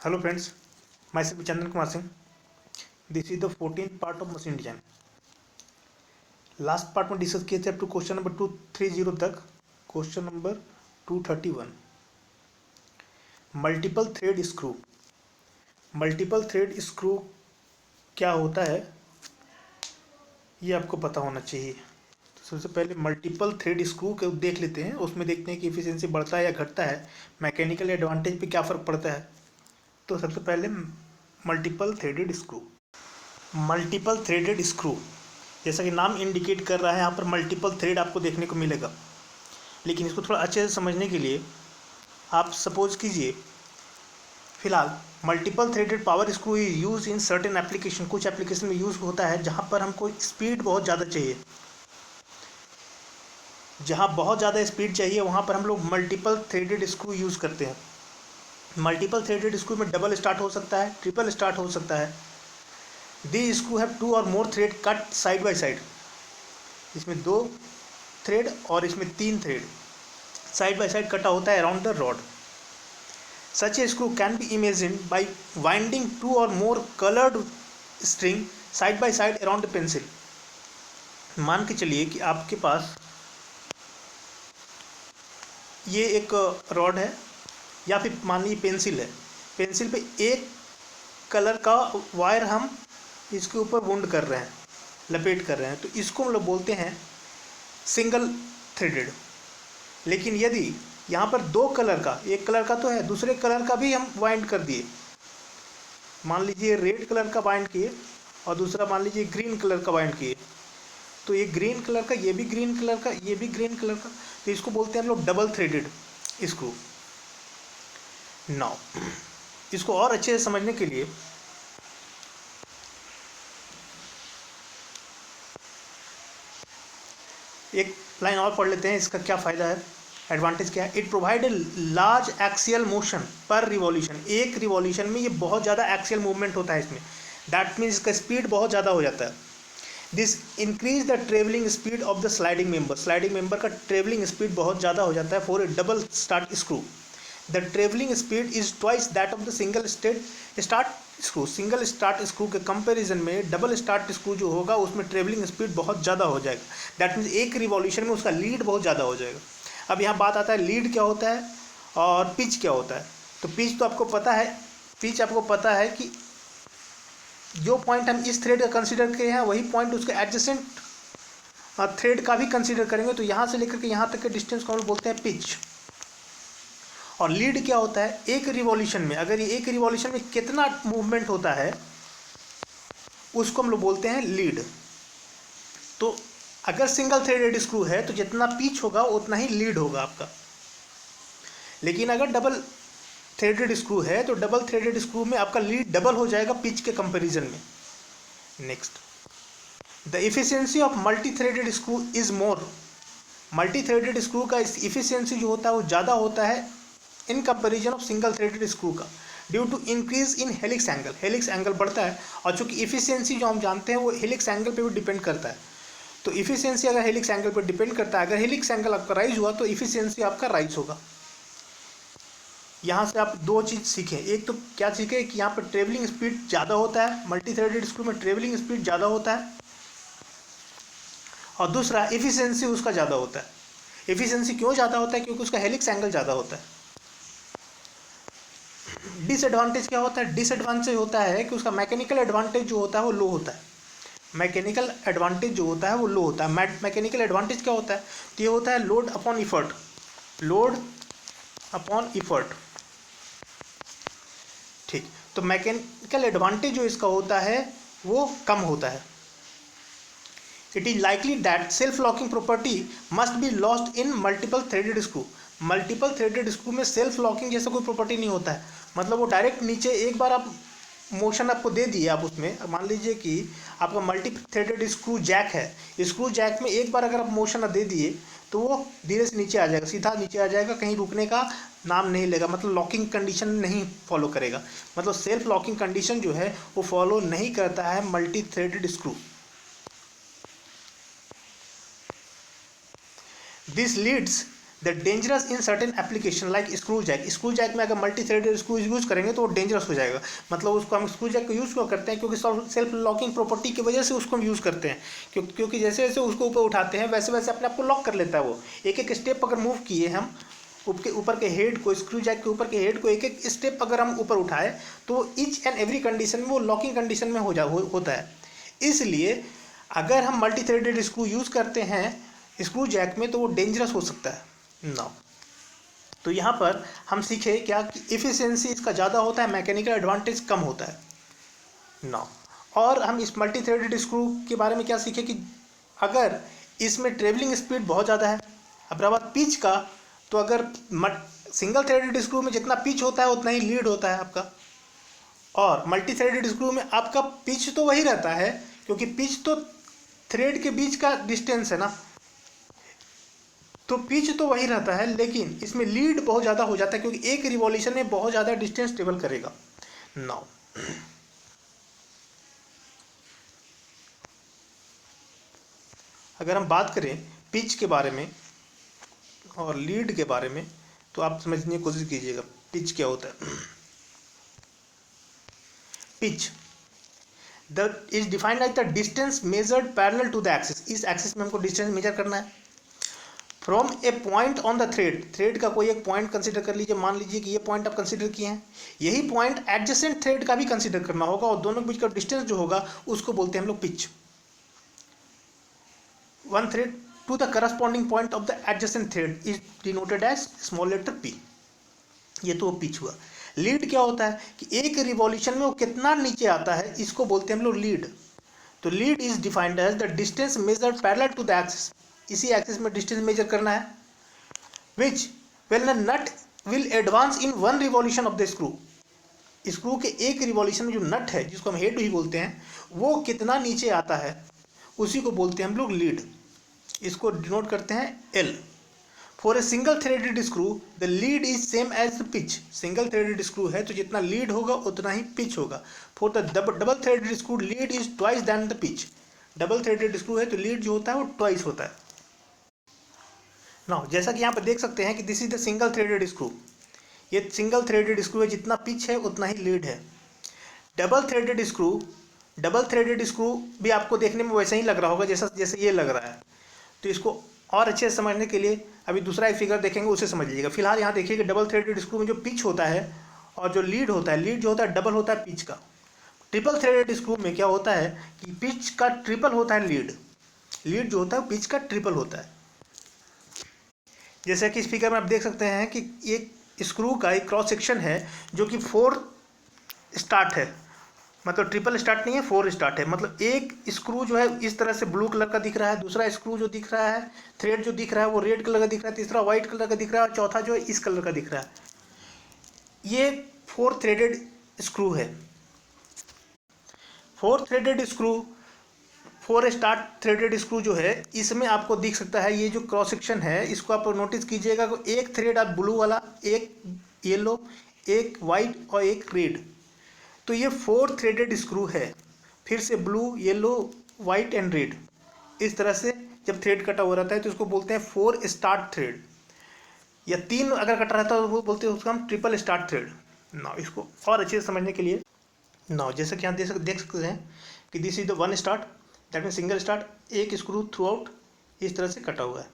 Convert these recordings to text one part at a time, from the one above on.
Hello friends, myself Chandan Kumar Singh. This is the 14th part of machine design. Last part में discuss किए थे up to question number 230 तक. Question number 231, multiple thread screw. Multiple thread screw क्या होता है ये आपको पता होना चाहिए. तो सबसे पहले मल्टीपल थ्रेड स्क्रू के देख लेते हैं, उसमें देखते हैं कि इफिशिएंसी बढ़ता है या घटता है, मैकेनिकल एडवांटेज पे क्या फ़र्क पड़ता है. तो सबसे पहले multiple threaded screw. Multiple threaded screw जैसा कि नाम इंडिकेट कर रहा है, यहाँ पर मल्टीपल थ्रेड आपको देखने को मिलेगा. लेकिन इसको थोड़ा अच्छे से समझने के लिए आप सपोज कीजिए, फिलहाल multiple threaded power screw is use in certain application. कुछ एप्लीकेशन में यूज़ होता है जहाँ पर हमको स्पीड बहुत ज़्यादा चाहिए, जहाँ बहुत ज़्यादा स्पीड चाहिए वहाँ पर हम लोग मल्टीपल थ्रेडेड स्क्रू यूज़ करते हैं. मल्टीपल थ्रेडेड स्क्रू में डबल स्टार्ट हो सकता है, ट्रिपल स्टार्ट हो सकता है. These screw have 2 or more thread cut side by side. इसमें 2 थ्रेड और इसमें 3 थ्रेड साइड बाय साइड कटा होता है around the rod. Such a screw can be imagined by winding 2 or more colored string side by side around the pencil. मान के चलिए कि आपके पास ये एक रॉड है या फिर मान लीजिए पेंसिल है. पेंसिल पे एक कलर का वायर हम इसके ऊपर वुंड कर रहे हैं, लपेट कर रहे हैं, तो इसको हम लोग बोलते हैं सिंगल थ्रेडेड. लेकिन यदि यहाँ पर 2 कलर का, एक कलर का तो है, दूसरे कलर का भी हम वाइंड कर दिए, मान लीजिए रेड कलर का वाइंड किए और दूसरा मान लीजिए ग्रीन कलर का वाइंड किए, तो ये ग्रीन कलर का, ये भी ग्रीन कलर का, ये भी ग्रीन कलर का, तो इसको बोलते हैं हम लोग डबल थ्रेडेड स्क्रू. नाउ इसको और अच्छे से समझने के लिए एक लाइन और पढ़ लेते हैं. इसका क्या फ़ायदा है, एडवांटेज क्या है. It provide a large axial motion पर रिवॉल्यूशन. एक रिवॉल्यूशन में ये बहुत ज़्यादा एक्सियल मूवमेंट होता है इसमें. दैट मीन्स इसका स्पीड बहुत ज़्यादा हो जाता है. This increase the travelling speed of the sliding member. Sliding member का ट्रेवलिंग स्पीड बहुत ज़्यादा हो जाता है for A double start screw. The travelling speed is twice that of the single start screw. Single start screw के comparison में double start screw जो होगा उसमें ट्रेवलिंग स्पीड बहुत ज़्यादा हो जाएगा. दैट मीन्स एक रिवॉल्यूशन में उसका लीड बहुत ज़्यादा हो जाएगा. अब यहाँ बात आता है लीड क्या होता है और पिच क्या होता है. तो पिच तो आपको पता है, पिच आपको पता है कि जो पॉइंट हम इस थ्रेड का कंसिडर किए हैं वही पॉइंट उसके एडजेसेंट थ्रेड का भी कंसिडर करेंगे. तो यहाँ से लेकर के यहाँ तक के डिस्टेंस को हम लोग बोलते हैं पिच. और लीड क्या होता है, एक रिवॉल्यूशन में, अगर ये एक रिवॉल्यूशन में कितना मूवमेंट होता है उसको हम लोग बोलते हैं लीड. तो अगर सिंगल थ्रेडेड स्क्रू है तो जितना पिच होगा उतना ही लीड होगा आपका. लेकिन अगर डबल थ्रेडेड स्क्रू है तो डबल थ्रेडेड स्क्रू में आपका लीड डबल हो जाएगा पिच के कंपैरिजन में. Next, the efficiency of multi threaded screw is more. Multi threaded screw का इफिशियंसी जो होता है वो ज़्यादा होता है in comparison of single threaded screw का, due to increase in helix angle. Helix angle बढ़ता है और चूंकि इफिशियंसी जो हम जानते हैं वो हेलिक्स एंगल पे भी डिपेंड करता है. तो इफिशियंसी अगर हेलिक्स एंगल पर डिपेंड करता है, अगर हेलिक्स एंगल आपका राइज हुआ तो इफिशियंसी आपका राइज होगा. यहाँ से आप 2 चीज़ सीखें. एक तो क्या सीखें कि यहाँ पर ट्रेवलिंग स्पीड ज़्यादा होता है, मल्टी थ्रेडेड स्क्रू में ट्रेवलिंग स्पीड ज़्यादा होता है, और दूसरा इफिशियंसी उसका ज़्यादा होता है. इफिशियंसी क्यों ज़्यादा होता है, क्योंकि उसका हेलिक्स एंगल ज़्यादा होता है. डिसएडवांटेज क्या होता है, डिसएडवांटेज होता है कि उसका मैकेनिकल एडवांटेज जो होता है वो लो होता है. मैकेनिकल एडवांटेज जो होता है वो लो होता है. मैकेनिकल एडवांटेज क्या होता है, तो ये होता है load upon effort. Load upon effort, ठीक. तो मैकेनिकल एडवांटेज जो इसका होता है वो कम होता है. It is likely that self locking property must be lost in multiple threaded screw. Multiple threaded screw में सेल्फ लॉकिंग जैसा कोई प्रॉपर्टी नहीं होता है. मतलब वो डायरेक्ट नीचे एक बार आप मोशन आपको दे दिए, आप उसमें मान लीजिए कि आपका मल्टी थ्रेडेड स्क्रू जैक है, स्क्रू जैक में एक बार अगर आप मोशन दे दिए तो वो धीरे से नीचे आ जाएगा, सीधा नीचे आ जाएगा, कहीं रुकने का नाम नहीं लेगा. मतलब लॉकिंग कंडीशन नहीं फॉलो करेगा. मतलब सेल्फ लॉकिंग कंडीशन जो है वो फॉलो नहीं करता है multi threaded screw. This leads the dangerous in certain application like screw jack. Screw jack में अगर मल्टी थ्रेडेड स्क्रू यूज़ करेंगे तो वो डेंजरस हो जाएगा। मतलब उसको हम स्क्रू जैक को यूज़ क्यों करते हैं, क्योंकि सेल्फ लॉकिंग प्रॉपर्टी की वजह से उसको हम यूज़ करते हैं, क्योंकि जैसे जैसे उसको ऊपर उठाते हैं वैसे वैसे अपने आप को लॉक कर लेता है वो। एक एक स्टेप अगर मूव किए हम ऊपर के हेड को, स्क्रू जैक के ऊपर के हेड को एक एक स्टेप अगर हम ऊपर उठाए तो ईच एंड एवरी कंडीशन में वो लॉकिंग कंडीशन में होता है। इसलिए अगर हम मल्टी थ्रेडेड स्क्रू यूज़ करते हैं स्क्रू जैक में तो वो डेंजरस हो सकता है ना। तो यहाँ पर हम सीखे क्या कि इफ़िशियंसी इसका ज़्यादा होता है, मैकेनिकल एडवांटेज कम होता है ना। और हम इस मल्टी थ्रेडेड स्क्रू के बारे में क्या सीखे कि अगर इसमें ट्रेवलिंग स्पीड बहुत ज़्यादा है। अब रहा बात पिच का, तो अगर सिंगल थ्रेडेड स्क्रू में जितना पिच होता है उतना ही लीड होता है आपका, और मल्टी थ्रेडेड स्क्रू में आपका पिच तो वही रहता है, क्योंकि पिच तो थ्रेड के बीच का डिस्टेंस है ना, तो पिच तो वही रहता है, लेकिन इसमें लीड बहुत ज़्यादा हो जाता है क्योंकि एक रिवॉल्यूशन में बहुत ज़्यादा डिस्टेंस ट्रेवल करेगा। नाउ अगर हम बात करें पिच के बारे में और लीड के बारे में तो आप समझने की कोशिश कीजिएगा पिच क्या होता है। Pitch is defined as the distance measured parallel to the axis. इस एक्सिस में हमको डिस्टेंस मेजर करना है from a point on the thread का कोई एक पॉइंट कंसीडर कर लीजिए। मान लीजिए कि ये पॉइंट आप कंसीडर किए हैं, यही पॉइंट एडजेसेंट थ्रेड का भी कंसीडर करना होगा और दोनों के बीच का डिस्टेंस जो होगा उसको बोलते हैं हम लोग pitch. One thread to the corresponding point of the adjacent thread is denoted as small letter p. ये तो पिच हुआ। लीड क्या होता है कि एक रिवॉल्यूशन में वो कितना नीचे आता है, इसको बोलते हैं हम लोग लीड। तो lead is defined as the distance measured parallel to the axis. इसी एक्सिस में डिस्टेंस मेजर करना है, which when the nut will advance in one revolution of the screw. Screw के एक रिवॉल्यूशन में जो नट है जिसको हम हेड ही बोलते हैं वो कितना नीचे आता है उसी को बोलते हैं हम लोग लीड। इसको डिनोट करते हैं L. For a single threaded screw the lead is same as the pitch. Single threaded screw है तो जितना लीड होगा उतना ही पिच होगा। For the double threaded screw lead is twice than the pitch. Double threaded screw है तो lead जो होता है वो ट्वाइस होता है ना। जैसा कि यहाँ पर देख सकते हैं कि this is the single threaded screw. ये सिंगल थ्रेडेड स्क्रू है, जितना पिच है उतना ही लीड है। डबल थ्रेडेड स्क्रू भी आपको देखने में वैसा ही लग रहा होगा जैसा जैसे ये लग रहा है। तो इसको और अच्छे से समझने के लिए अभी दूसरा एक फिगर देखेंगे, उसे समझ लीजिएगा। फिलहाल यहाँ देखिए कि डबल थ्रेडेड स्क्रू में जो पिच होता है और जो लीड होता है, लीड जो होता है डबल होता है पिच का। ट्रिपल थ्रेडेड स्क्रू में क्या होता है कि पिच का ट्रिपल होता है लीड जो होता है पिच का ट्रिपल होता है। जैसे कि इस फिगर में आप देख सकते हैं कि एक स्क्रू का एक क्रॉस सेक्शन है जो कि 4 स्टार्ट है, मतलब ट्रिपल स्टार्ट नहीं है, 4 स्टार्ट है। मतलब एक स्क्रू जो है इस तरह से ब्लू कलर का दिख रहा है, दूसरा स्क्रू जो दिख रहा है, थ्रेड जो दिख रहा है वो रेड कलर का दिख रहा है, तीसरा वाइट कलर का दिख रहा है और चौथा जो है इस कलर का दिख रहा है। ये 4 थ्रेडेड स्क्रू है। 4 threaded screw 4 start threaded screw जो है इसमें आपको दिख सकता है ये जो क्रॉस सेक्शन है इसको आप नोटिस कीजिएगा कि एक थ्रेड आप ब्लू वाला, एक येलो, एक वाइट और एक रेड। तो ये 4 थ्रेडेड स्क्रू है। फिर से blue, yellow, white and red, इस तरह से जब थ्रेड कटा हुआ रहता है तो इसको बोलते हैं 4 स्टार्ट थ्रेड। या 3 अगर कटा रहता है तो वो बोलते हैं उसको हम ट्रिपल स्टार्ट थ्रेड ना। इसको और अच्छे से समझने के लिए ना, जैसे कि यहाँ देख सकते हैं कि this is the 1 start, that mean single start, एक स्क्रू थ्रू आउट इस तरह से कटा हुआ है।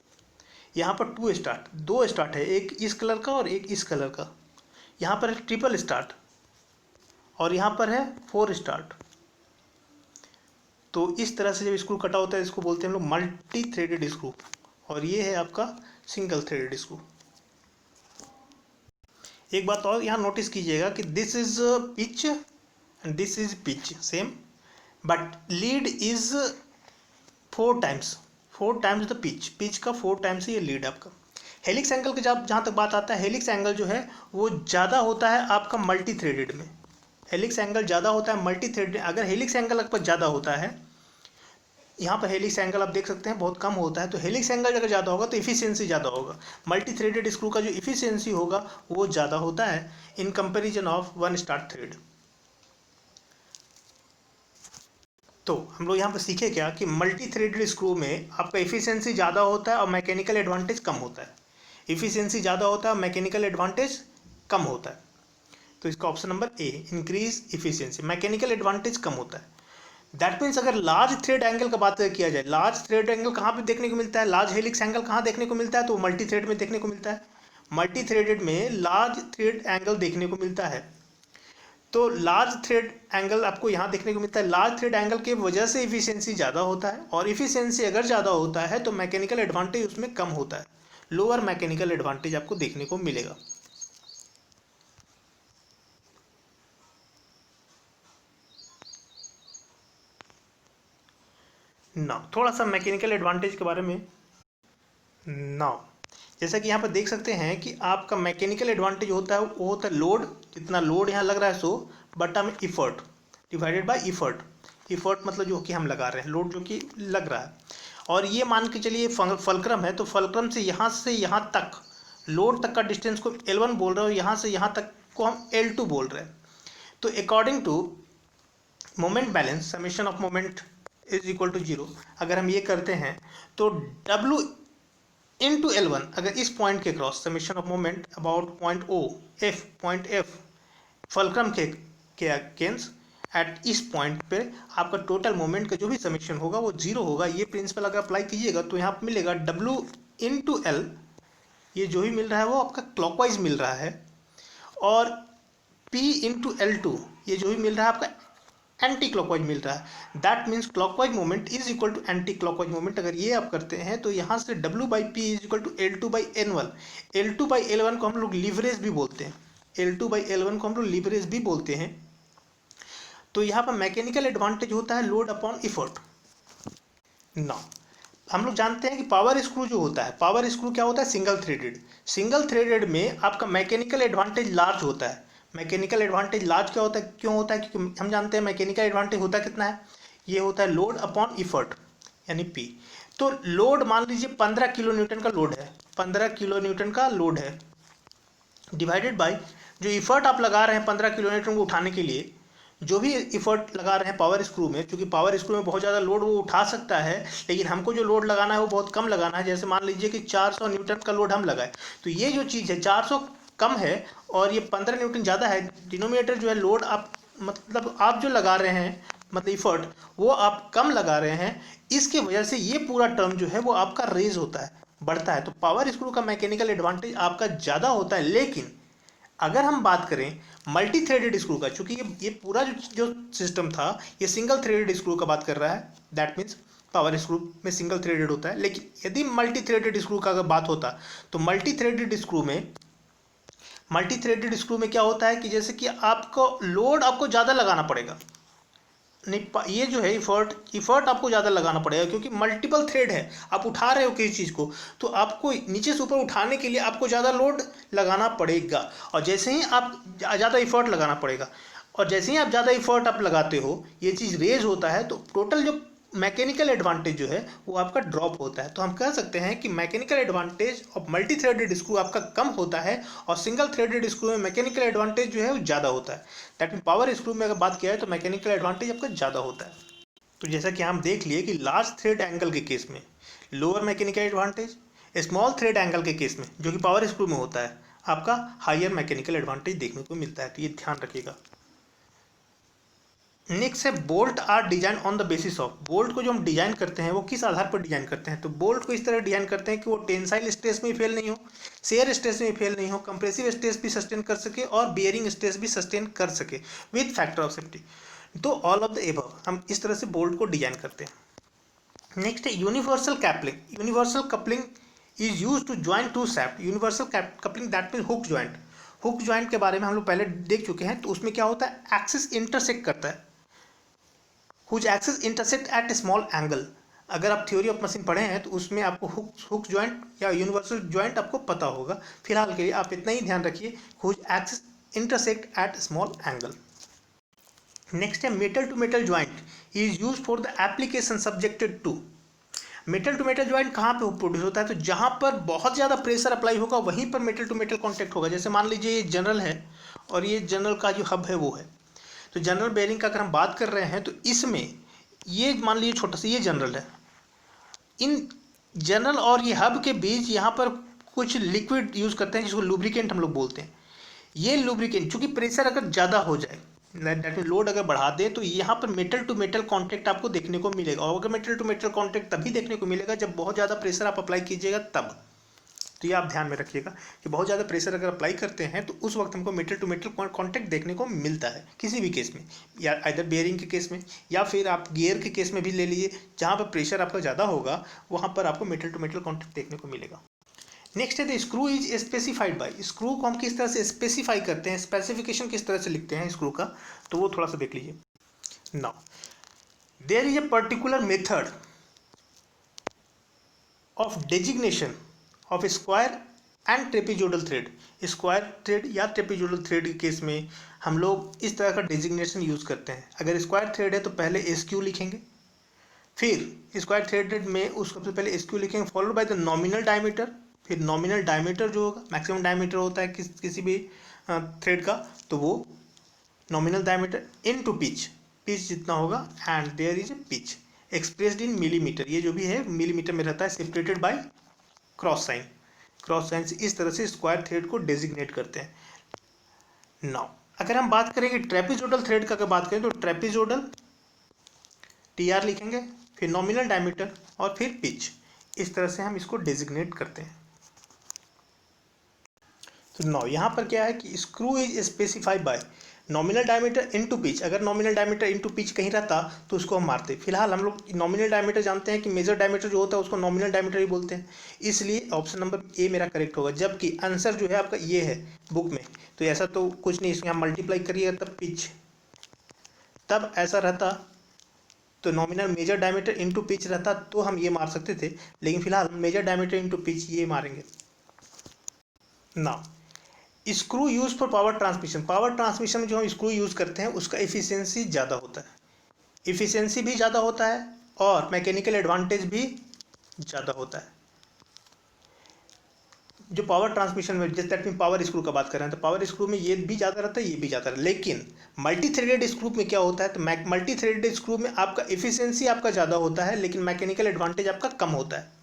यहाँ पर 2 स्टार्ट, 2 स्टार्ट है, एक इस कलर का और एक इस कलर का। यहाँ पर है ट्रिपल स्टार्ट और यहाँ पर है 4 स्टार्ट। तो इस तरह से जब स्क्रू कटा होता है इसको बोलते हैं हम लोग मल्टी थ्रेडेड स्क्रू, और ये है आपका सिंगल थ्रेडेड स्क्रू। एक बात और यहाँ नोटिस कीजिएगा कि this is pitch and this is pitch same, but lead is 4 times the pitch का 4 टाइम्स ही ये लीड आपका। हेलिक्स एंगल की जहाँ तक बात आता है, हेलिक्स एंगल जो है वो ज़्यादा होता है आपका मल्टी थ्रेडेड में। हेलिक्स एंगल ज़्यादा होता है मल्टी थ्रेडेड। अगर हेलिक्स एंगल आपका ज़्यादा होता है, यहाँ पर हेलिक्स एंगल आप देख सकते हैं बहुत कम होता है, तो हेलिक्स एंगल अगर ज़्यादा होगा तो इफिशियंसी ज़्यादा होगा। मल्टी थ्रेडेड स्क्रू का जो इफिशियंसी होगा वो ज़्यादा होता है in comparison of 1 start thread. तो हम लोग यहाँ पर सीखे क्या कि मल्टी थ्रेडेड स्क्रू में आपका इफिशियंसी ज़्यादा होता है और मैकेनिकल एडवांटेज कम होता है। इफिशियंसी ज़्यादा होता है, मैकेनिकल एडवांटेज कम होता है। तो इसका option number a, increase efficiency, mechanical advantage कम होता है। दैट मीन्स अगर लार्ज थ्रेड एंगल का बात किया जाए, लार्ज थ्रेड एंगल कहाँ पे देखने को मिलता है, लार्ज हेलिक्स एंगल कहाँ देखने को मिलता है, तो मल्टी थ्रेड में देखने को मिलता है। मल्टी थ्रेडेड में लार्ज थ्रेड एंगल देखने को मिलता है। तो लार्ज थ्रेड एंगल आपको यहाँ देखने को मिलता है। लार्ज थ्रेड एंगल की वजह से इफिशियंसी ज़्यादा होता है, और इफिशियंसी अगर ज़्यादा होता है तो मैकेनिकल एडवांटेज उसमें कम होता है, लोअर मैकेनिकल एडवांटेज आपको देखने को मिलेगा। नाउ थोड़ा सा मैकेनिकल एडवांटेज के बारे में। नाउ जैसा कि यहाँ पर देख सकते हैं कि आपका मैकेनिकल एडवांटेज होता है, वो होता है लोड, जितना लोड यहाँ लग रहा है सो बटा में effort divided by effort. Effort मतलब जो कि हम लगा रहे हैं, लोड जो कि लग रहा है। और ये मान के चलिए फलक्रम है, तो फलक्रम से यहाँ तक लोड तक का डिस्टेंस को L1 बोल रहे हो, यहाँ से यहाँ तक को हम L2 बोल रहे हैं। तो according to moment balance, summation of moment is equal to 0। अगर हम ये करते हैं तो W इंटू L1, अगर इस पॉइंट के cross summation of moment about point O, point F fulcrum के अगेंस्ट एट इस पॉइंट पे आपका टोटल मोमेंट का जो भी समेशन होगा वो 0 होगा। ये प्रिंसिपल अगर अप्लाई कीजिएगा तो यहाँ पर मिलेगा W इंटू L, ये जो भी मिल रहा है वो आपका क्लॉकवाइज मिल रहा है, और P इंटू L2 ये जो भी मिल रहा है आपका एंटी क्लॉकवाइज मिल रहा है। That means clockwise moment is equal to anti clockwise moment. अगर ये आप करते हैं तो यहाँ से W by p is equal to L2/N1। L2/L1 को हम लोग लीवरेज भी बोलते हैं, L2/L1 को हम लोग लीवरेज भी बोलते हैं। तो यहाँ पर मैकेनिकल एडवांटेज होता है लोड अपॉन इफर्ट। नाउ हम लोग जानते हैं कि पावर स्क्रू जो होता है, पावर स्क्रू क्या होता है, सिंगल थ्रेडेड। सिंगल थ्रेडेड में आपका मैकेनिकल एडवांटेज लार्ज होता है। मैकेनिकल एडवांटेज लार्ज क्या होता है, क्यों होता है, क्योंकि हम जानते हैं मैकेनिकल एडवांटेज होता कितना है, ये होता है लोड अपॉन इफर्ट यानी P। तो लोड मान लीजिए 15 किलो न्यूटन का लोड है, 15 किलो न्यूटन का लोड है, डिवाइडेड बाय जो इफर्ट आप लगा रहे हैं 15 किलो न्यूटन को उठाने के लिए, जो भी इफर्ट लगा रहे हैं पावर स्क्रू में, क्योंकि पावर स्क्रू में बहुत ज़्यादा लोड वो उठा सकता है, लेकिन हमको जो लोड लगाना है वो बहुत कम लगाना है। जैसे मान लीजिए कि 400 न्यूटन का लोड हम लगाए, तो ये जो चीज़ है 400 कम है और ये 15 न्यूटन ज़्यादा है। डिनोमिनेटर जो है लोड आप मतलब आप जो लगा रहे हैं मतलब इफर्ट वो आप कम लगा रहे हैं, इसके वजह से ये पूरा टर्म जो है वो आपका रेज होता है, बढ़ता है। तो पावर स्क्रू का मैकेनिकल एडवांटेज आपका ज़्यादा होता है। लेकिन अगर हम बात करें मल्टी थ्रेडेड स्क्रू का, चूंकि ये पूरा जो सिस्टम था ये सिंगल थ्रेडेड स्क्रू का बात कर रहा है, दैट मीन्स पावर स्क्रू में सिंगल थ्रेडेड होता है। लेकिन यदि मल्टी थ्रेडेड स्क्रू का अगर बात होता तो मल्टी थ्रेडेड स्क्रू में क्या होता है कि जैसे कि आपको लोड आपको ज़्यादा लगाना पड़ेगा, नहीं ये जो है इफर्ट आपको ज़्यादा लगाना पड़ेगा, क्योंकि मल्टीपल थ्रेड है, आप उठा रहे हो किसी चीज़ को, तो आपको नीचे से ऊपर उठाने के लिए आपको ज़्यादा लोड लगाना पड़ेगा। और जैसे ही आप ज़्यादा इफर्ट लगाना पड़ेगा, और जैसे ही आप ज़्यादा इफर्ट आप लगाते हो ये चीज़ रेज होता है, तो टोटल जो मैकेनिकल एडवांटेज जो है वो आपका ड्रॉप होता है। तो हम कह सकते हैं कि mechanical advantage of multi threaded screw आपका कम होता है, और सिंगल थ्रेडेड स्क्रू में मैकेनिकल एडवांटेज जो है वो ज़्यादा होता है। दैट मीन पावर स्क्रू में अगर बात किया है तो मैकेनिकल एडवांटेज आपका ज़्यादा होता है। तो जैसा कि हम देख लिए कि लार्ज थ्रेड एंगल के केस में lower mechanical advantage, small thread angle के केस में जो कि पावर स्क्रू में होता है आपका हायर मैकेनिकल एडवांटेज देखने को मिलता है। तो ये ध्यान रखिएगा। नेक्स्ट है bolt are design on the basis of. Bolt को जो हम डिजाइन करते हैं वो किस आधार पर डिजाइन करते हैं, तो बोल्ट को इस तरह डिजाइन करते हैं कि वो टेंसाइल स्ट्रेस में फेल नहीं हो, शेयर स्ट्रेस में फेल नहीं हो, कंप्रेसिव स्ट्रेस भी सस्टेन कर सके और बियरिंग स्ट्रेस भी सस्टेन कर सके विद फैक्टर ऑफ सेफ्टी। तो ऑल ऑफ द एबव हम इस तरह से बोल्ट को डिजाइन करते हैं। नेक्स्ट है universal coupling. Universal coupling is use to join two shaft. Universal coupling that mean hook joint. Hook joint के बारे में हम लोग पहले देख चुके हैं। तो उसमें क्या होता है, एक्सिस इंटरसेक्ट करता है, whose axis intersect at small angle. अगर आप थ्योरी ऑफ मशीन पढ़े हैं तो उसमें आपको हुक ज्वाइंट या यूनिवर्सल ज्वाइंट आपको पता होगा। फिलहाल के लिए आप इतना ही ध्यान रखिए, whose axis intersect at small angle. Next है metal to metal joint is use for the application subjected to. Metal to metal joint कहाँ पे प्रोड्यूस होता है, तो जहाँ पर बहुत ज़्यादा प्रेशर अप्लाई होगा वहीं पर मेटल टू मेटल कॉन्टैक्ट होगा। जैसे मान लीजिए ये जनरल है और ये जनरल का जो हब है वो है, तो जनरल बेयरिंग का अगर हम बात कर रहे हैं तो इसमें ये मान लीजिए छोटा सा ये जनरल है, इन जनरल और ये हब के बीच यहाँ पर कुछ लिक्विड यूज़ करते हैं जिसको लुब्रिकेंट हम लोग बोलते हैं। ये लुब्रिकेंट चूँकि प्रेशर अगर ज़्यादा हो जाए, दैट मीन लोड अगर बढ़ा दे, तो यहाँ पर मेटल टू मेटल कांटेक्ट आपको देखने को मिलेगा। और अगर मेटल टू मेटल कांटेक्ट तभी देखने को मिलेगा जब बहुत ज़्यादा प्रेशर आप अप्लाई कीजिएगा तब। तो ये आप ध्यान में रखिएगा कि बहुत ज़्यादा प्रेशर अगर अप्लाई करते हैं तो उस वक्त हमको मेटल टू मेटल कांटेक्ट देखने को मिलता है किसी भी केस में, या आइदर बेयरिंग के केस में या फिर आप गियर के केस में भी ले लीजिए। जहाँ पर प्रेशर आपका ज़्यादा होगा वहाँ पर आपको मेटल टू मेटल कॉन्टैक्ट देखने को मिलेगा। नेक्स्ट है the screw is specified by. Screw को हम किस तरह से स्पेसिफाई करते हैं, स्पेसिफिकेशन किस तरह से लिखते हैं स्क्रू का, तो वो थोड़ा सा देख लीजिए। Now there is a particular method of designation of square and trapezoidal thread. Square thread या ट्रेपेजोइडल थ्रेड के केस में हम लोग इस तरह का डेजिग्नेशन यूज़ करते हैं। अगर स्क्वायर थ्रेड है तो पहले SQ लिखेंगे, फिर स्क्वायर थ्रेडेड में उसको सबसे पहले SQ लिखेंगे, followed by the nominal diameter. फिर नॉमिनल डायमीटर जो होगा, मैक्सिमम डायमीटर होता है किसी भी थ्रेड का, तो वो nominal diameter into pitch, pitch जितना होगा, and there is a pitch expressed in millimetre. ये जो भी है मिलीमीटर में रहता है, separated by cross sign. Cross sign से इस तरह से स्क्वायर थ्रेड को डेजिग्नेट करते हैं। नाउ अगर हम बात करेंगे ट्रेपेजोइडल थ्रेड का, अगर बात करें तो ट्रेपेजोइडल TR लिखेंगे, फिर नॉमिनल डायमीटर और फिर पिच। इस तरह से हम इसको डेजिग्नेट करते हैं। तो नाउ यहाँ पर क्या है कि screw is specified by nominal diameter into pitch. अगर नॉमिनल डायमीटर इनटू पिच कहीं रहता तो उसको हम मारते। फिलहाल हम लोग नॉमिनल डायमीटर जानते हैं कि मेजर डायमीटर जो होता है उसको नॉमिनल डायमीटर ही बोलते हैं, इसलिए ऑप्शन नंबर ए मेरा करेक्ट होगा। जबकि आंसर जो है आपका ये है बुक में, तो ऐसा तो कुछ नहीं, इसमें हम मल्टीप्लाई करिएगा तब पिच, तब ऐसा रहता तो nominal major diameter into pitch रहता तो हम ये मार सकते थे, लेकिन फिलहाल मेजर डायमीटर इनटू पिच ये मारेंगे। Now screw use for power transmission. Power transmission में जो हम स्क्रू यूज़ करते हैं उसका एफिशिएंसी ज़्यादा होता है, एफिशिएंसी भी ज़्यादा होता है और मैकेनिकल एडवांटेज भी ज़्यादा होता है। जो पावर ट्रांसमिशन में, जैसे दैट मीन पावर स्क्रू का बात कर रहे हैं, तो पावर स्क्रू में ये भी ज़्यादा रहता है, ये भी ज़्यादा रहता है। लेकिन मल्टी थ्रेडेड स्क्रू में क्या होता है, तो मल्टी थ्रेडेड स्क्रू में आपका एफिशिएंसी आपका ज़्यादा होता है लेकिन मैकेनिकल एडवांटेज आपका कम होता है।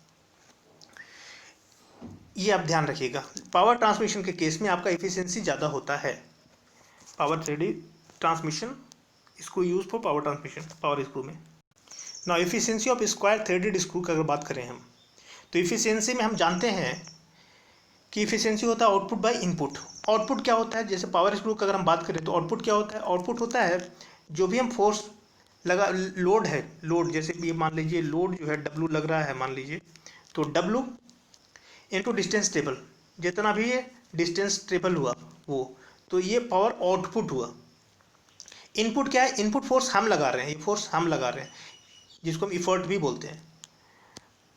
ये आप ध्यान रखिएगा, पावर ट्रांसमिशन के केस में आपका एफिशिएंसी ज़्यादा होता है। Power threaded transmission screw use for power transmission, power screw में। Now efficiency of square threaded screw की अगर बात करें हम, तो एफिशिएंसी में हम जानते हैं कि एफिशिएंसी होता है आउटपुट बाय इनपुट। आउटपुट क्या होता है, जैसे पावर स्क्रू की अगर हम बात करें तो आउटपुट क्या होता है, आउटपुट होता है जो भी हम फोर्स लगा, लोड है, लोड जैसे ये मान लीजिए लोड जो है W लग रहा है मान लीजिए, तो W इनटू डिस्टेंस ट्रेवल, जितना भी ये डिस्टेंस ट्रेवल हुआ वो, तो ये पावर आउटपुट हुआ। इनपुट क्या है, इनपुट फोर्स हम लगा रहे हैं, ये फोर्स हम लगा रहे हैं जिसको हम इफर्ट भी बोलते हैं।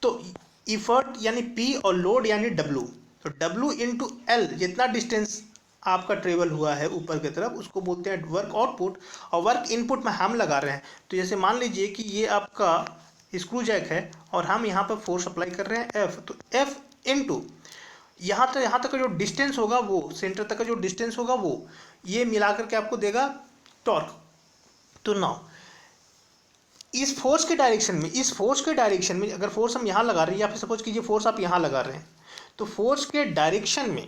तो इफर्ट यानी P और लोड यानी W, तो W इंटू L जितना डिस्टेंस आपका ट्रेवल हुआ है ऊपर की तरफ उसको बोलते हैं वर्क आउटपुट, और वर्क इनपुट में हम लगा रहे हैं। तो जैसे मान लीजिए कि ये आपका स्क्रू जैक है और हम यहाँ पर फोर्स अप्लाई कर रहे हैं F, तो F इंटू यहाँ तक का जो डिस्टेंस होगा वो, सेंटर तक का जो डिस्टेंस होगा वो, ये मिला करके आपको देगा टॉर्क। तो नाउ इस फोर्स के डायरेक्शन में अगर फोर्स हम यहाँ लगा रहे हैं, या फिर सपोज कीजिए फोर्स आप यहाँ लगा रहे हैं, तो फोर्स के डायरेक्शन में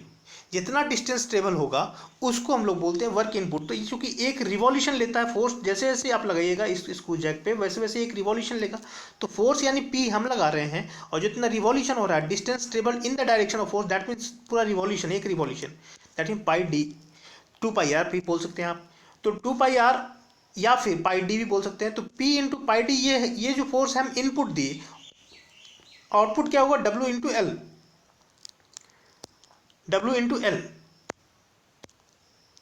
जितना डिस्टेंस ट्रेवल होगा उसको हम लोग बोलते हैं वर्क इनपुट। तो चूँकि एक रिवॉल्यूशन लेता है फोर्स, जैसे जैसे आप लगाइएगा इस स्क्रू जैक पे वैसे वैसे एक रिवॉल्यूशन लेगा। तो फोर्स यानी P हम लगा रहे हैं और जितना रिवॉल्यूशन हो रहा है, distance travel in the direction of force, that means पूरा रिवॉल्यूशन, एक revolution, that mean pi D, 2πr भी बोल सकते हैं आप। तो 2πr या फिर पाई D भी बोल सकते हैं। तो P इंटू पाई D ये जो फोर्स हम इनपुट दिए, आउटपुट क्या होगा W into L, W into L।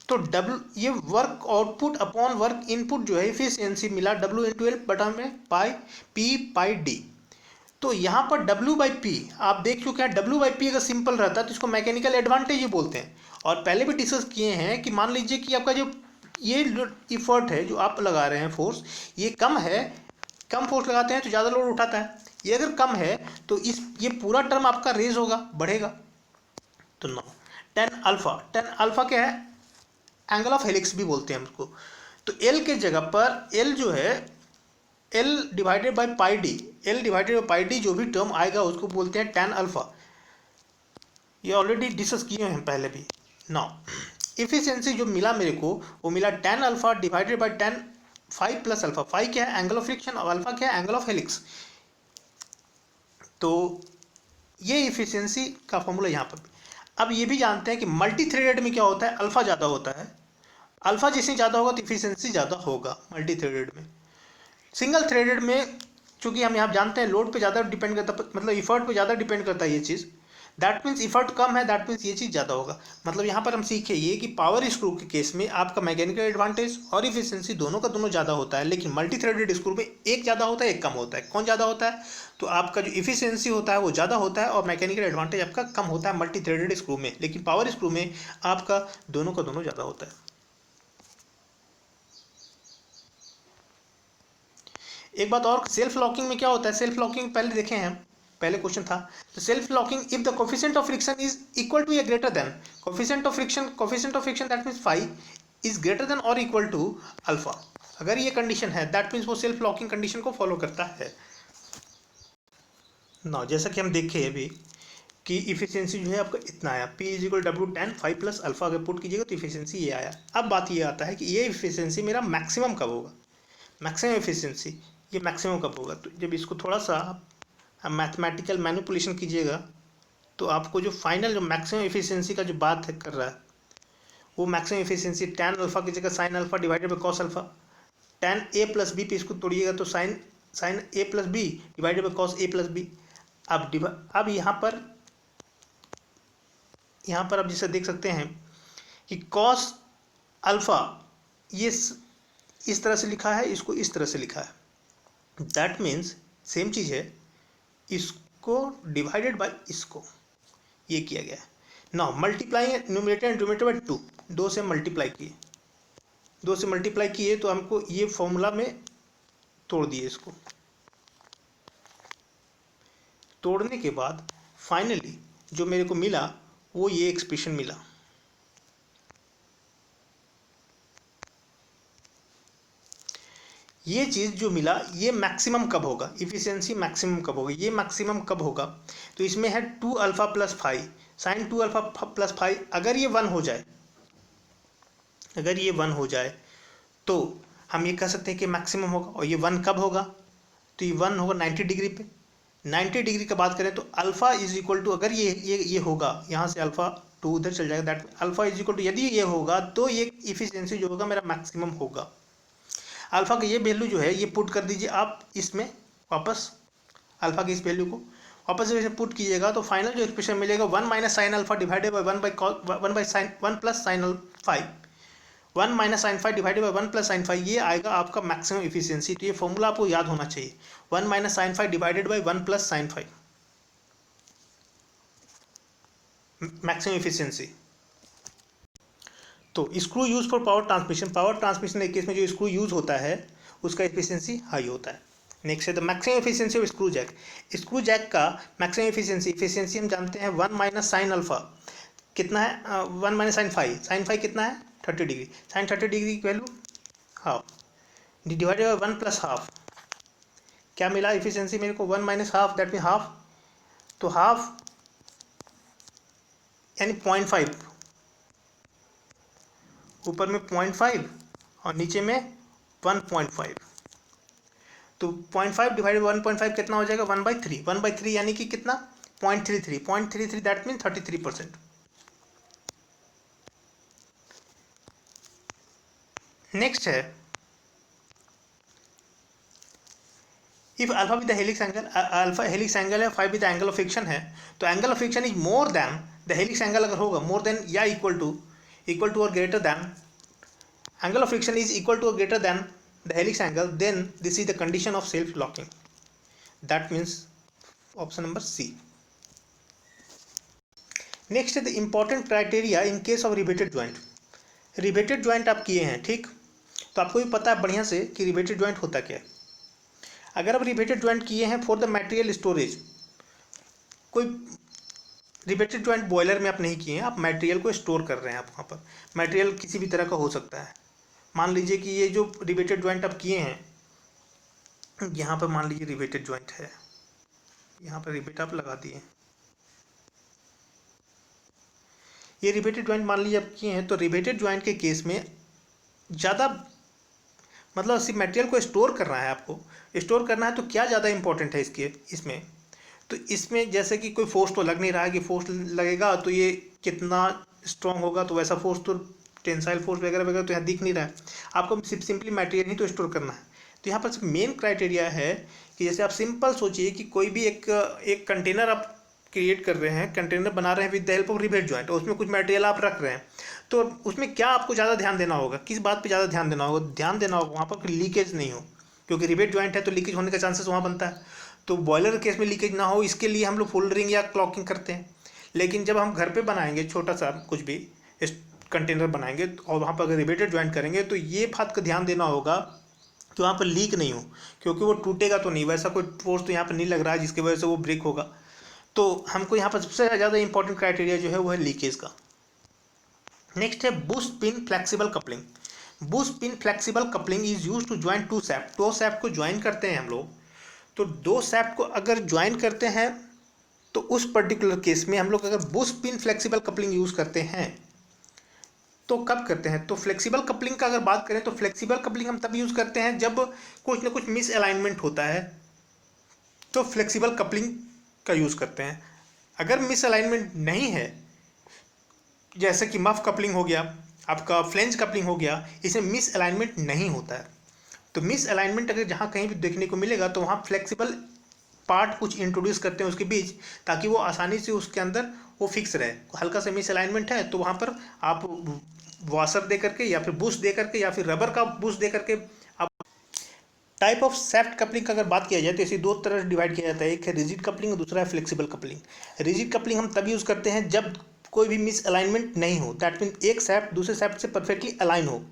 तो W ये work output upon work input जो है एफिशिएंसी मिला W इंटू L बटा में पाई P पाई D। तो यहाँ पर W बाई P आप देख चुके हैं, W बाई P अगर सिंपल रहता तो इसको मैकेनिकल एडवांटेज ही बोलते हैं। और पहले भी डिस्कस किए हैं कि मान लीजिए कि आपका जो ये इफर्ट है जो आप लगा रहे हैं फोर्स, ये कम है, कम फोर्स लगाते हैं तो ज़्यादा लोड उठाता है, ये अगर कम है तो ये पूरा टर्म आपका रेज होगा, बढ़ेगा। तो नो टेन अल्फा क्या है, एंगल ऑफ हेलिक्स भी बोलते हैं उसको। तो L के जगह पर L जो है L divided by pi D, L divided by pi D जो भी टर्म आएगा उसको बोलते हैं टेन अल्फा। ये ऑलरेडी डिस्कस किए हैं पहले भी। नाउ इफिशियंसी जो मिला मेरे को, वो मिला tan alpha divided by tan five plus alpha. Five क्या है? एंगल ऑफ फ्रिक्शन, और अल्फा क्या है? Angle of helix. तो ये इफिशियंसी का फॉर्मूला यहाँ पर भी। अब ये भी जानते हैं कि मल्टी थ्रेडेड में क्या होता है, अल्फा ज़्यादा होता है। अल्फा जिससे ज़्यादा होगा तो इफिशियंसी ज़्यादा होगा मल्टी थ्रेडेड में। सिंगल थ्रेडेड में चूंकि हम यहाँ जानते हैं लोड पे ज़्यादा डिपेंड करता है, मतलब इफर्ट पे ज़्यादा डिपेंड करता है ये चीज़। दैट मीन्स इफर्ट कम है, दैट मीन्स ये चीज़ ज़्यादा होगा। मतलब यहाँ पर हम सीखे ये कि पावर स्क्रू के केस में आपका मैकेनिकल एडवांटेज और इफिशियंसी दोनों का दोनों ज़्यादा होता है, लेकिन मल्टी थ्रेडेड स्क्रू में एक ज़्यादा होता है एक कम होता है। कौन ज़्यादा होता है? तो आपका जो इफिशियंसी होता है वो ज़्यादा होता है और मैकेनिकल एडवांटेज आपका कम होता है मल्टी थ्रेडेड स्क्रू में, लेकिन पावर स्क्रू में आपका दोनों का दोनों ज़्यादा होता है। एक बात और, सेल्फ लॉकिंग में क्या होता है? सेल्फ लॉकिंग पहले देखे हैं, पहले क्वेश्चन था। तो self locking if the coefficient of friction is equal to या greater than coefficient of friction that means phi is greater than और इक्वल टू अल्फा। अगर ये कंडीशन है दैट मीन्स वो सेल्फ लॉकिंग कंडीशन को follow करता है। ना जैसा कि हम देखे अभी कि इफिशियंसी जो है आपका इतना आया, P is equal W ten five plus alpha अगर पुट कीजिएगा तो इफिशियंसी ये आया। अब बात ये आता है कि ये इफिशियंसी मेरा मैक्सिमम कब होगा? मैक्सिमम एफिशिएंसी ये मैक्सिमम कब होगा? तो जब इसको थोड़ा सा आप मैथमेटिकल मैनिपुलेशन कीजिएगा तो आपको जो फाइनल जो मैक्सिमम एफिशिएंसी का जो बात है कर रहा है वो मैक्सिमम एफिशिएंसी tan अल्फा की जगह sin alpha divided by cos alpha. tan a plus b पे इसको तोड़िएगा तो sin a plus b divided by cos a plus b. अब यहाँ पर आप जैसे देख सकते हैं कि cos अल्फा ये इस तरह से लिखा है, इसको इस तरह से लिखा है। दैट मीन्स सेम चीज़ है, इसको डिवाइडेड बाय इसको ये किया गया है। Now multiply numerator and denominator by two, दो से मल्टीप्लाई किए तो हमको ये फॉर्मूला में तोड़ दिए। इसको तोड़ने के बाद फाइनली जो मेरे को मिला वो ये एक्सप्रेशन मिला। ये चीज़ जो मिला ये मैक्सिमम कब होगा? इफिशियंसी मैक्सिमम कब होगा? ये मैक्सिमम कब होगा? तो इसमें है 2 alpha plus five sine 2 alpha plus five. अगर ये 1 हो जाए तो हम ये कह सकते हैं कि मैक्सिमम होगा। और ये 1 कब होगा? तो ये 1 होगा 90 डिग्री पे। 90 डिग्री की बात करें तो अल्फा इज इक्वल टू, अगर ये होगा, यहाँ से अल्फा 2 उधर चल जाएगा, that alpha is equal to, यदि ये होगा तो ये इफिशियंसी जो होगा मेरा मैक्सिमम होगा। अल्फा का ये वैल्यू जो है ये पुट कर दीजिए आप इसमें वापस, अल्फा की इस वैल्यू को वापस जब पुट कीजिएगा तो फाइनल जो एक्सप्रेशन मिलेगा 1 minus sine alpha divided by 1 plus sine five, 1 minus sine five divided by 1 plus sine five, ये आएगा आपका मैक्सिमम इफिशियंसी। तो ये फॉर्मूला आपको याद होना चाहिए, 1 minus sine five divided by 1 plus sine phi, maximum efficiency. तो screw use for power transmission के केस में जो स्क्रू यूज होता है उसका एफिशिएंसी हाई होता है। नेक्स्ट है the maximum efficiency of screw jack का मैक्सिमम एफिशिएंसी हम जानते हैं 1 माइनस साइन अल्फा कितना है, 1 माइनस साइन फाइव कितना है 30 डिग्री, साइन 30 डिग्री की value half divided by 1 plus half. क्या मिला एफिशिएंसी मेरे को? 1 minus half, that mean half, तो हाफ यानी 0.5, ऊपर में 0.5 और नीचे में 1.5, तो 0.5 डिवाइडेड 1.5 कितना हो जाएगा? 1/3, 1/3 यानी कि कितना? 0.33, दैट मीन 33%। नेक्स्ट है if alpha with the helix angle, alpha helix angle है, phi with the angle of friction है, तो angle of friction is more than the helix angle अगर होगा मोर देन या इक्वल टू और greater than, angle of friction is equal to or greater than the helix angle, then this is the condition of self locking. That means option number C. Next है the important criteria in case of riveted joint. riveted joint आप किए हैं, ठीक, तो आपको भी पता है बढ़िया से कि riveted joint होता क्या है। अगर आप riveted joint किए हैं for the material storage, कोई रिवेटेड जॉइंट बॉयलर में आप नहीं किए हैं, आप मटेरियल को स्टोर कर रहे हैं, आप वहाँ पर मटेरियल किसी भी तरह का हो सकता है। मान लीजिए कि ये जो रिवेटेड जॉइंट आप किए हैं, यहाँ पर मान लीजिए रिवेटेड जॉइंट है, यहाँ पर रिवेट आप लगा दिए, ये रिवेटेड ज्वाइंट मान लीजिए आप किए हैं, तो रिवेटेड ज्वाइंट के केस में ज़्यादा मतलब सिर्फ मटेरियल को स्टोर करना है, आपको स्टोर करना है, तो क्या ज़्यादा इंपॉर्टेंट है इसमें, तो इसमें जैसे कि कोई फोर्स तो लग नहीं रहा है कि फोर्स लगेगा तो ये कितना स्ट्रॉन्ग होगा, तो वैसा फोर्स तो टेंसाइल फोर्स वगैरह वगैरह तो यहाँ दिख नहीं रहा है, आपको सिंपली मटेरियल ही तो स्टोर करना है। तो यहाँ पर मेन क्राइटेरिया है कि जैसे आप सिंपल सोचिए कि कोई भी एक कंटेनर आप क्रिएट कर रहे हैं, कंटेनर बना रहे हैं with the help of rivet joint, और उसमें कुछ मटेरियल आप रख रहे हैं, तो उसमें क्या आपको ज़्यादा ध्यान देना होगा, किस बात पे ज़्यादा ध्यान देना होगा, ध्यान देना होगा वहाँ पर लीकेज नहीं हो, क्योंकि रिवेट ज्वाइंट है तो लीकेज होने का चांसेस वहाँ बनता है। तो बॉयलर केस में लीकेज ना हो इसके लिए हम लोग फोल्डरिंग या क्लॉकिंग करते हैं। लेकिन जब हम घर पे बनाएंगे छोटा सा कुछ भी कंटेनर बनाएंगे और वहाँ पर अगर रिवेटेड ज्वाइंट करेंगे, तो ये बात का ध्यान देना होगा कि वहाँ पर लीक नहीं हो, क्योंकि वो टूटेगा तो नहीं, वैसा कोई फोर्स तो यहाँ पर नहीं लग रहा है जिसकी वजह से वो ब्रेक होगा। तो हमको यहाँ पर सबसे ज़्यादा इंपॉर्टेंट क्राइटेरिया जो है वो है लीकेज का। नेक्स्ट है boost pin flexible coupling. Boost pin flexible coupling is use to join two shaft. दो सैफ्ट को ज्वाइन करते हैं हम लोग, तो दो सैफ्ट को अगर ज्वाइन करते हैं तो उस पर्टिकुलर केस में हम लोग अगर boost pin flexible coupling use करते हैं तो कब करते हैं, तो फ्लेक्सिबल कपलिंग का अगर बात करें तो फ्लेक्सिबल कपलिंग हम तब यूज़ करते हैं जब कुछ ना कुछ मिस अलाइनमेंट होता है, तो फ्लेक्सिबल कपलिंग का यूज़ करते हैं। अगर मिस अलाइनमेंट नहीं है, जैसे कि मफ कपलिंग हो गया, आपका फ्लेंज कपलिंग हो गया, इसमें मिस अलाइनमेंट नहीं होता है। तो मिस अलाइनमेंट अगर जहाँ कहीं भी देखने को मिलेगा तो वहाँ फ्लेक्सिबल पार्ट कुछ इंट्रोड्यूस करते हैं उसके बीच, ताकि वो आसानी से उसके अंदर वो फिक्स रहे। हल्का सा मिस अलाइनमेंट है तो वहाँ पर आप वॉशर दे करके या फिर बूस्ट दे करके या फिर रबर का बूस्ट दे करके आप। टाइप ऑफ सैफ्ट कपलिंग का अगर बात किया जाए तो इसे दो तरह डिवाइड किया जाता है, एक है रिजिड कपलिंग और दूसरा है फ्लेक्सिबल कपलिंग। रिजिड कपलिंग हम तब यूज़ करते हैं जब कोई भी मिस अलाइनमेंट नहीं हो, दैट मीन एक सैफ्ट दूसरे सैफ्ट से परफेक्टली अलाइन हो,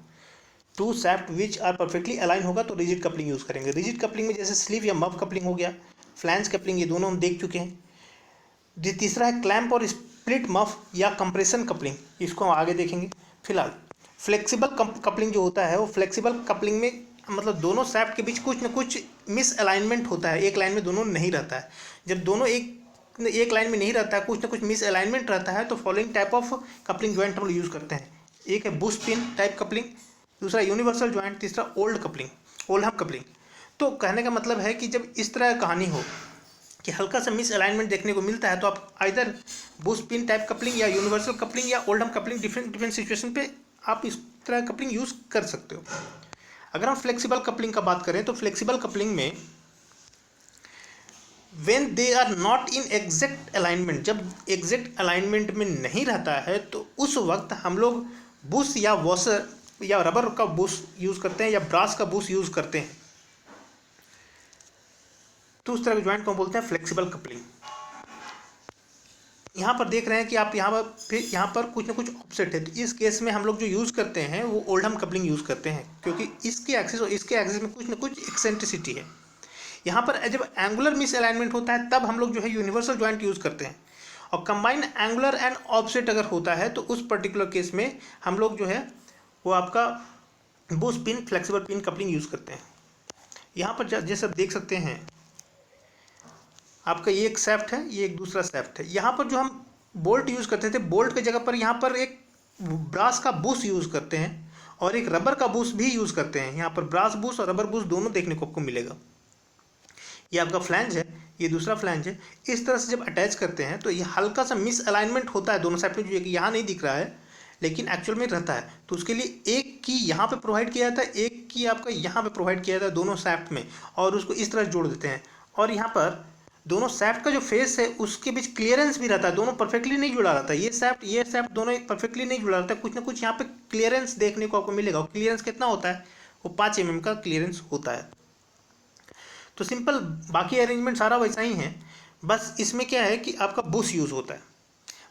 two shaft which are perfectly align होगा तो रिजिड कपलिंग यूज़ करेंगे। रिजिड कपलिंग में जैसे स्लीव या मफ कपलिंग हो गया, फ्लैंज कपलिंग, ये दोनों हम देख चुके हैं। तीसरा है क्लैंप और स्प्लिट मफ या कंप्रेशन कपलिंग, इसको हम आगे देखेंगे। फिलहाल फ्लेक्सिबल कपलिंग जो होता है वो फ्लेक्सिबल कपलिंग में मतलब दोनों सैफ्ट के बीच कुछ न कुछ मिस अलाइनमेंट होता है, एक लाइन में दोनों नहीं रहता है। जब दोनों एक लाइन में नहीं रहता है, कुछ ना कुछ मिस अलाइनमेंट रहता है, तो following type of coupling joint हम लोग यूज़ करते हैं। एक है बूस्ट पिन टाइप कपलिंग, दूसरा यूनिवर्सल ज्वाइंट, तीसरा ओल्ड कपलिंग, ओल्डहम कपलिंग। तो कहने का मतलब है कि जब इस तरह कहानी हो कि हल्का सा मिस अलाइनमेंट देखने को मिलता है, तो आप either boost pin type coupling या यूनिवर्सल कपलिंग या ओल्डहम कपलिंग डिफरेंट सिचुएशन पे आप इस तरह कपलिंग यूज़ कर सकते हो। अगर हम फ्लेक्सिबल कपलिंग का बात करें तो फ्लेक्सिबल कपलिंग में when they are not in exact alignment, जब एग्जैक्ट अलाइनमेंट में नहीं रहता है तो उस वक्त हम लोग बुश या वॉशर या रबर का बुश यूज़ करते हैं या ब्रास का बुश यूज़ करते हैं। तो उस तरह के ज्वाइंट को बोलते हैं फ्लेक्सिबल कपलिंग। यहाँ पर देख रहे हैं कि आप यहाँ पर कुछ ना कुछ ऑफसेट है, तो इस केस में हम लोग जो यूज़ करते हैं वो ओल्डहम कपलिंग यूज़ करते हैं, क्योंकि इसके एक्सिस और इसके एक्सिस में कुछ ना कुछ एक्सेंट्रिसिटी है। यहाँ पर जब एंगुलर मिस अलाइनमेंट होता है तब हम लोग जो है यूनिवर्सल ज्वाइंट यूज़ करते हैं, और कंबाइंड एंगुलर एंड ऑफसेट अगर होता है तो उस पर्टिकुलर केस में हम लोग जो है वो आपका boost pin flexible pin coupling use करते हैं। यहाँ पर जैसे आप देख सकते हैं, आपका ये एक सैफ्ट है, ये एक दूसरा सैफ्ट है। यहाँ पर जो हम बोल्ट यूज़ करते थे, बोल्ट की जगह पर यहाँ पर एक ब्रास का बूस यूज़ करते हैं और एक रबर का बूस भी यूज़ करते हैं। यहाँ पर ब्रास बूस और रबर बूस दोनों देखने को आपको मिलेगा। ये आपका फ्लैंज है, ये दूसरा फ्लैंज है। इस तरह से जब अटैच करते हैं तो ये हल्का सा मिस अलाइनमेंट होता है दोनों सैफ्ट में, जो यहाँ नहीं दिख रहा है लेकिन एक्चुअल में रहता है। तो उसके लिए एक की यहाँ पे प्रोवाइड किया जाता है, एक की आपका यहाँ पे प्रोवाइड किया जाता है दोनों सैफ्ट में, और उसको इस तरह जोड़ देते हैं। और यहाँ पर दोनों सैफ्ट का जो फेस है उसके बीच क्लियरेंस भी रहता है, दोनों परफेक्टली नहीं जुड़ा रहता है। ये सैफ्ट दोनों परफेक्टली नहीं जुड़ा रहता है, कुछ ना कुछ यहाँ पे क्लियरेंस देखने को आपको मिलेगा। और क्लियरेंस कितना होता है, वो 5 mm का क्लियरेंस होता है। तो सिंपल बाकी अरेंजमेंट सारा वैसा ही है, बस इसमें क्या है कि आपका बुश यूज़ होता है।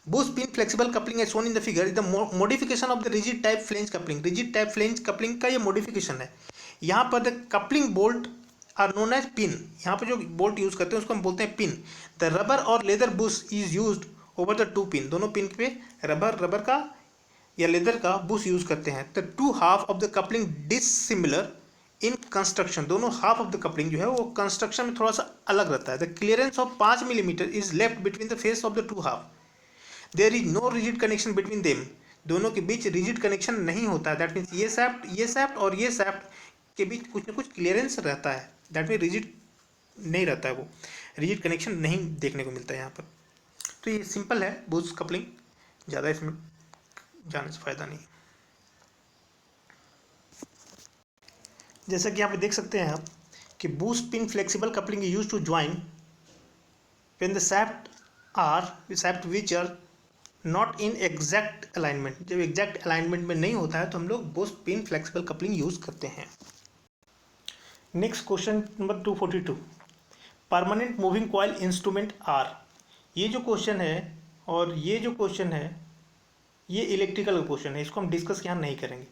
Bush pin flexible coupling as shown in the figure is the modification of the rigid type flange coupling. Rigid type flange coupling का ये मॉडिफिकेशन है। यहाँ पर the coupling bolt are known as pin, यहाँ पर जो बोल्ट यूज़ करते हैं उसको हम बोलते हैं पिन। द रबर और leather Bush is used over the two pin, दोनों पिन पे रबर का या लेदर का बुश यूज़ करते हैं। The two half of the coupling dissimilar in construction, दोनों हाफ ऑफ द कपलिंग जो है वो कंस्ट्रक्शन में थोड़ा सा अलग रहता है। The clearance of 5 mm is left between the face of the two half. There is no rigid connection between them, दोनों के बीच रिजिड कनेक्शन नहीं होता है। दैट मीन्स ये सैफ्ट और ये सैफ्ट के बीच कुछ ना कुछ क्लियरेंस रहता है। दैट मीन रिजिड नहीं रहता है, वो रिजिड कनेक्शन नहीं देखने को मिलता है यहाँ पर। तो ये सिंपल है बूस्ट कपलिंग, ज़्यादा इसमें जाने से फ़ायदा नहीं। जैसा कि यहाँ पे देख सकते हैं आप कि boost pin flexible coupling use to join when the shaft which are not in exact alignment, जब exact alignment में नहीं होता है तो हम लोग boost pin flexible coupling use करते हैं। Next question number 242, permanent moving coil instrument are. ये जो क्वेश्चन है और ये जो क्वेश्चन है ये इलेक्ट्रिकल क्वेश्चन है, इसको हम डिस्कस यहाँ नहीं करेंगे,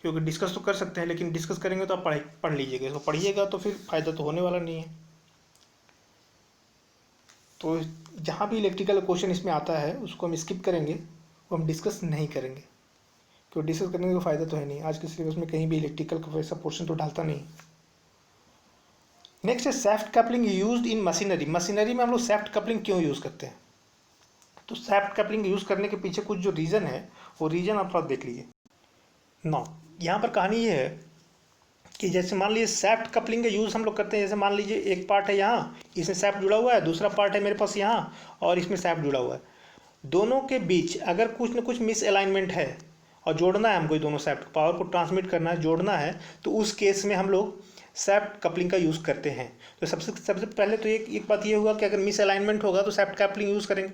क्योंकि डिस्कस तो कर सकते हैं लेकिन डिस्कस करेंगे तो आप पढ़ लीजिएगा, इसको पढ़िएगा तो फिर फ़ायदा तो होने वाला नहीं है। तो जहाँ भी इलेक्ट्रिकल क्वेश्चन इसमें आता है उसको हम स्किप करेंगे, वो हम डिस्कस नहीं करेंगे, क्योंकि डिस्कस करने का फ़ायदा तो है नहीं। आज के सिलेबस में कहीं भी इलेक्ट्रिकल का वैसा पोर्शन तो डालता नहीं। नेक्स्ट है shaft coupling used in machinery. Machinery में हम लोग सैफ्ट कपलिंग क्यों यूज़ करते हैं? तो सैफ्ट कपलिंग यूज़ करने के पीछे कुछ जो रीज़न है वो रीज़न आप थोड़ा देख लीजिए। नौ यहाँ पर कहानी ये है कि जैसे मान लीजिए सैफ्ट कपलिंग का यूज़ हम लोग करते हैं, जैसे मान लीजिए एक पार्ट है यहाँ, इसमें सैफ्ट जुड़ा हुआ है, दूसरा पार्ट है मेरे पास यहाँ और इसमें सैफ्ट जुड़ा हुआ है। दोनों के बीच अगर कुछ न कुछ मिस अलाइनमेंट है और जोड़ना है हमको, दोनों सैफ्ट पावर को ट्रांसमिट करना है, जोड़ना है, तो उस केस में हम लोग सैफ्ट कपलिंग का यूज़ करते हैं। तो सबसे पहले तो एक बात ये हुआ कि अगर मिस अलाइनमेंट होगा तो सैफ्ट कपलिंग यूज़ करेंगे।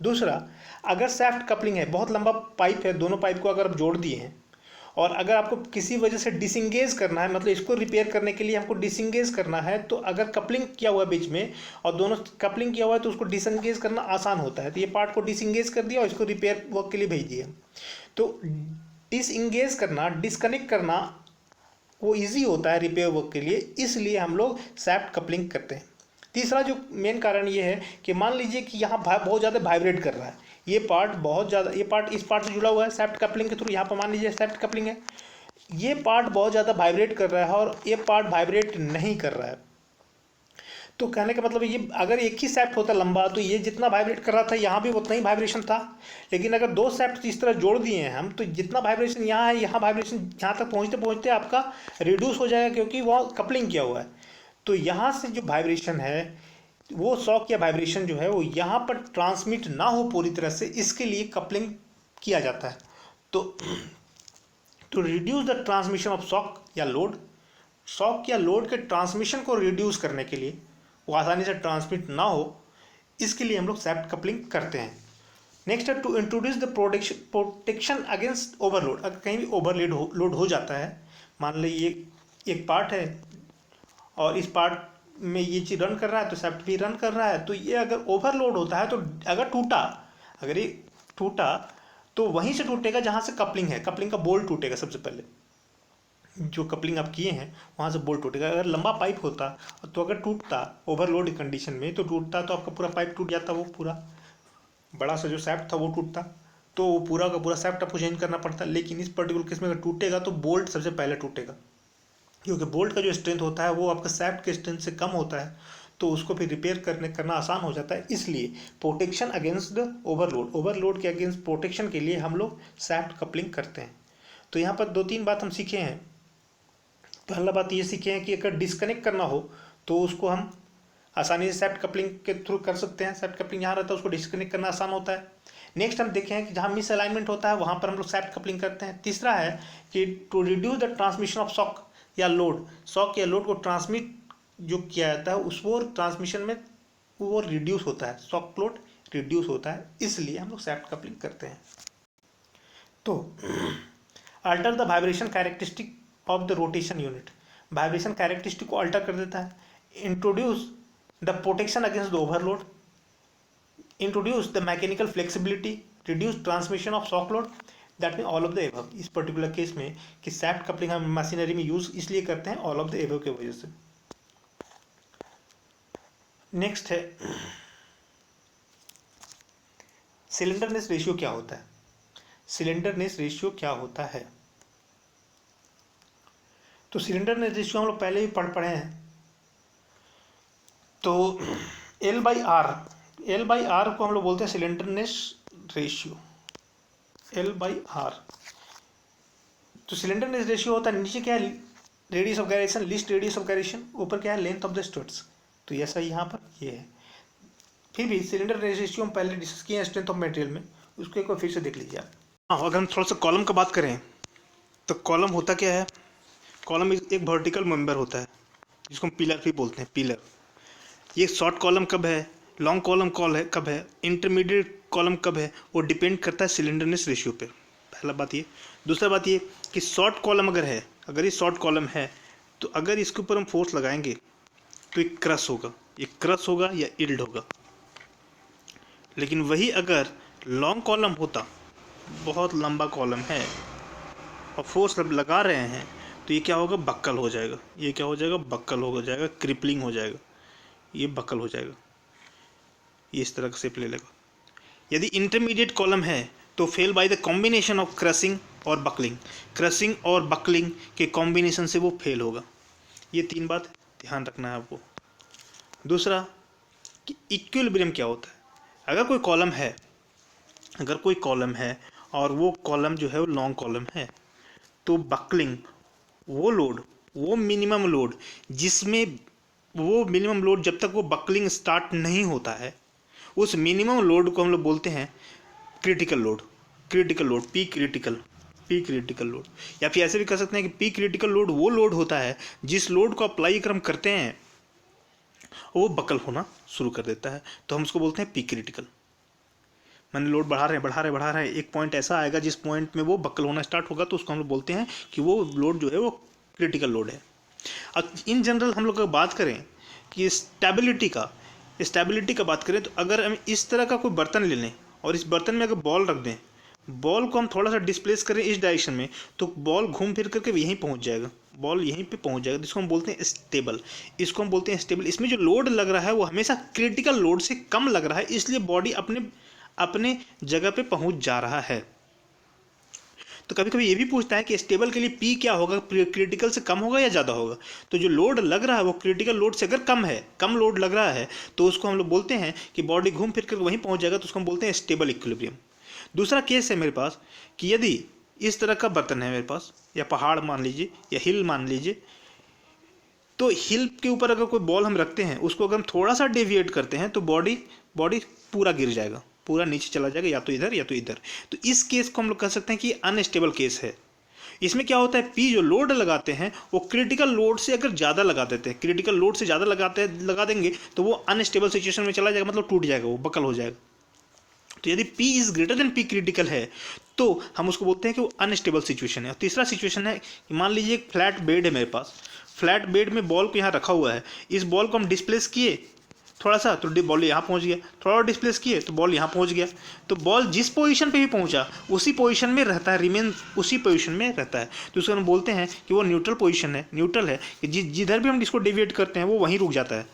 दूसरा, अगर सैफ्ट कपलिंग है, बहुत लंबा पाइप है, दोनों पाइप को अगर आप जोड़ दिए हैं और अगर आपको किसी वजह से डिसंगेज करना है, मतलब इसको रिपेयर करने के लिए हमको डिसंगेज करना है, तो अगर कपलिंग किया हुआ है बीच में और दोनों कपलिंग किया हुआ है तो उसको डिसंगेज करना आसान होता है। तो ये पार्ट को डिसंगेज कर दिया और इसको रिपेयर वर्क के लिए भेज दिया। तो डिसंगेज करना, डिस्कनेक्ट करना वो ईजी होता है रिपेयर वर्क के लिए, इसलिए हम लोग सैफ्ट कपलिंग करते हैं। तीसरा जो मेन कारण ये है कि मान लीजिए कि यहाँ बहुत ज़्यादा वाइब्रेट कर रहा है, ये पार्ट बहुत ज़्यादा, ये पार्ट इस पार्ट से जुड़ा हुआ है सैफ्ट कपलिंग के थ्रू, यहाँ पर मान लीजिए सैफ्ट कपलिंग है, ये पार्ट बहुत ज़्यादा वाइब्रेट कर रहा है और ये पार्ट वाइब्रेट नहीं कर रहा है। तो कहने का मतलब ये, अगर एक ही सैफ्ट होता लंबा तो ये जितना वाइब्रेट कर रहा था यहाँ भी उतना ही वाइब्रेशन था, लेकिन अगर दो सैफ्ट इस तरह जोड़ दिए हैं हम, तो जितना वाइब्रेशन यहाँ है, यहाँ वाइब्रेशन यहाँ तक पहुँचते पहुँचते आपका रिड्यूस हो जाएगा, क्योंकि वह कपलिंग किया हुआ है। तो यहाँ से जो वाइब्रेशन है, वो शॉक या वाइब्रेशन जो है वो यहाँ पर ट्रांसमिट ना हो पूरी तरह से, इसके लिए कपलिंग किया जाता है। तो to reduce the transmission of shock या लोड के ट्रांसमिशन को रिड्यूस करने के लिए, वो आसानी से ट्रांसमिट ना हो, इसके लिए हम लोग सैफ्ट कपलिंग करते हैं। नेक्स्ट है to introduce the protection against overload. अगर कहीं भी ओवरलोड हो जाता है, मान लीजिए एक पार्ट है और इस पार्ट में ये चीज़ रन कर रहा है तो सैफ्ट भी रन कर रहा है, तो ये अगर ओवरलोड होता है तो अगर ये टूटा तो वहीं से टूटेगा जहाँ से कपलिंग है, कपलिंग का बोल्ट टूटेगा। सबसे पहले जो कपलिंग आप किए हैं वहाँ से बोल्ट टूटेगा। अगर लंबा पाइप होता तो अगर टूटता ओवरलोड कंडीशन में तो टूटता तो आपका पूरा पाइप टूट जाता, वो पूरा बड़ा सा जो सैफ्ट था वो टूटता, तो वो पूरा का पूरा सैफ्ट आपको चेंज करना पड़ता। लेकिन इस पर्टिकुलर केस में अगर टूटेगा तो बोल्ट सबसे पहले टूटेगा, क्योंकि बोल्ट का जो स्ट्रेंथ होता है वो आपका सैफ्ट के स्ट्रेंथ से कम होता है, तो उसको फिर रिपेयर करना आसान हो जाता है। इसलिए प्रोटेक्शन अगेंस्ट द ओवरलोड के अगेंस्ट प्रोटेक्शन के लिए हम लोग सैफ्ट कपलिंग करते हैं। तो यहाँ पर 2-3 बात हम सीखे हैं। पहला बात ये सीखे हैं कि अगर डिस्कनेक्ट करना हो तो उसको हम आसानी से सैफ्ट कपलिंग के थ्रू कर सकते हैं। सैफ्ट कपलिंग यहाँ रहता है, उसको डिस्कनेक्ट करना आसान होता है। नेक्स्ट हम देखें हैं कि जहाँ मिस अलाइनमेंट होता है वहाँ पर हम लोग सैफ्ट कपलिंग करते हैं। तीसरा है कि to reduce the transmission of shock या लोड को ट्रांसमिट जो किया जाता है उस वो ट्रांसमिशन में वो रिड्यूस होता है, शॉक लोड रिड्यूस होता है, इसलिए हम लोग सैफ्ट कपलिंग करते हैं। तो alter the vibration characteristic of the rotation unit, vibration characteristic को अल्टर कर देता है। Introduce the protection against the overload, introduce the mechanical flexibility, reduce transmission of shock load, that mean all of the above. इस particular case में कि shaft coupling हम machinery में use इसलिए करते हैं ऑल ऑफ द एबव की वजह से। नेक्स्ट है सिलेंडरनेस रेशियो क्या होता है। सिलेंडरनेस रेशियो क्या होता है? तो सिलेंडरनेस रेशियो हम लोग पहले ही पढ़े हैं। तो L/R को हम लोग बोलते हैं सिलेंडरनेस रेशियो L/R। तो सिलेंडरनेस रेशियो होता है, नीचे क्या है, radius of gyration, list radius of gyration, ऊपर क्या है, लेंथ ऑफ द स्ट्रट्स। तो ऐसा यहाँ पर ये है। फिर भी सिलेंडर रेशियो हम पहले डिस्कस किए हैं स्ट्रेंथ ऑफ मटेरियल में, उसको एक बार फिर से देख लीजिए आप। हाँ, अगर हम थोड़ा सा कॉलम का बात करें तो कॉलम होता क्या है, कॉलम एक वर्टिकल मेंबर होता है जिसको हम पिलर भी बोलते हैं, पिलर। ये शॉर्ट कॉलम कब है, लॉन्ग कॉलम कब है, इंटरमीडिएट कॉलम कब है, वो डिपेंड करता है सिलेंडरनेस रेशियो पे। पहला बात ये। दूसरा बात ये कि शॉर्ट कॉलम अगर ये शॉर्ट कॉलम है तो अगर इसके ऊपर हम फोर्स लगाएंगे तो ये क्रश होगा या इल्ड होगा। लेकिन वही अगर लॉन्ग कॉलम होता, बहुत लंबा कॉलम है और फोर्स लगा रहे हैं तो ये क्या होगा, बक्कल हो जाएगा। ये क्या हो जाएगा, बक्कल हो जाएगा, क्रिपलिंग हो जाएगा, ये बक्कल हो जाएगा, ये इस तरह से ले लेगा। यदि इंटरमीडिएट कॉलम है तो fail by the combination of crushing और बकलिंग, क्रशिंग और बकलिंग के कॉम्बिनेशन से वो फेल होगा। ये 3 बात ध्यान रखना है आपको। दूसरा कि इक्विलिब्रियम क्या होता है। अगर कोई कॉलम है और वो कॉलम जो है वो लॉन्ग कॉलम है तो बकलिंग, वो मिनिमम लोड जब तक वो बकलिंग स्टार्ट नहीं होता है, उस मिनिमम लोड को हम लोग बोलते हैं critical load, P critical load. या फिर ऐसे भी कह सकते हैं कि पी क्रिटिकल लोड वो लोड होता है जिस लोड को अप्लाई कर हम करते हैं वो बकल होना शुरू कर देता है, तो हम उसको बोलते हैं पी क्रिटिकल। मैंने लोड बढ़ा रहे हैं, एक पॉइंट ऐसा आएगा जिस पॉइंट में वो बकल होना स्टार्ट होगा, तो उसको हम लोग बोलते हैं कि वो लोड जो है वो क्रिटिकल लोड है। अब इन जनरल हम लोग बात करें कि स्टेबिलिटी का बात करें तो अगर हम इस तरह का कोई बर्तन ले लें और इस बर्तन में अगर बॉल रख दें, बॉल को हम थोड़ा सा डिस्प्लेस करें इस डायरेक्शन में, तो बॉल घूम फिर करके यहीं पहुंच जाएगा, जिसको हम बोलते हैं स्टेबल। इसमें जो लोड लग रहा है वो हमेशा क्रिटिकल लोड से कम लग रहा है, इसलिए बॉडी अपने जगह पे पहुंच जा रहा है। तो कभी कभी ये भी पूछता है कि स्टेबल के लिए पी क्या होगा, क्रिटिकल से कम होगा या ज़्यादा होगा। तो जो लोड लग रहा है वो क्रिटिकल लोड से अगर कम लोड लग रहा है तो उसको हम लोग बोलते हैं कि बॉडी घूम फिर कर वहीं पहुंच जाएगा, तो उसको हम बोलते हैं स्टेबल इक्विलिब्रियम। दूसरा केस है मेरे पास कि यदि इस तरह का बर्तन है मेरे पास, या पहाड़ मान लीजिए या हिल मान लीजिए, तो हिल के ऊपर अगर कोई बॉल हम रखते हैं, उसको अगर हम थोड़ा सा डेविएट करते हैं तो बॉडी पूरा गिर जाएगा, पूरा नीचे चला जाएगा, या तो इधर या तो इधर। तो इस केस को हम लोग कह सकते हैं कि अनस्टेबल केस है। इसमें क्या होता है, पी जो लोड लगाते हैं वो क्रिटिकल लोड से अगर ज़्यादा लगा देते हैं, लगा देंगे तो वो अनस्टेबल सिचुएशन में चला जाएगा, मतलब टूट जाएगा, वो बकल हो जाएगा। तो यदि P is greater then P critical है तो हम उसको बोलते हैं कि वो अनस्टेबल सिचुएशन है। और तीसरा सिचुएशन है कि मान लीजिए एक फ्लैट बेड है मेरे पास, फ्लैट बेड में बॉल को यहाँ रखा हुआ है, इस बॉल को हम डिस्प्लेस किए थोड़ा सा तो बॉल यहाँ पहुँच गया, थोड़ा और डिस्प्लेस किए तो बॉल यहाँ पहुँच गया। तो बॉल जिस पोजीशन पे भी पहुँचा उसी पोजीशन में रहता है, रिमेन उसी पोजीशन में रहता है। तो उसको हम बोलते हैं कि वो न्यूट्रल है कि जिधर भी हम इसको डेविएट करते हैं वो वहीं रुक जाता है।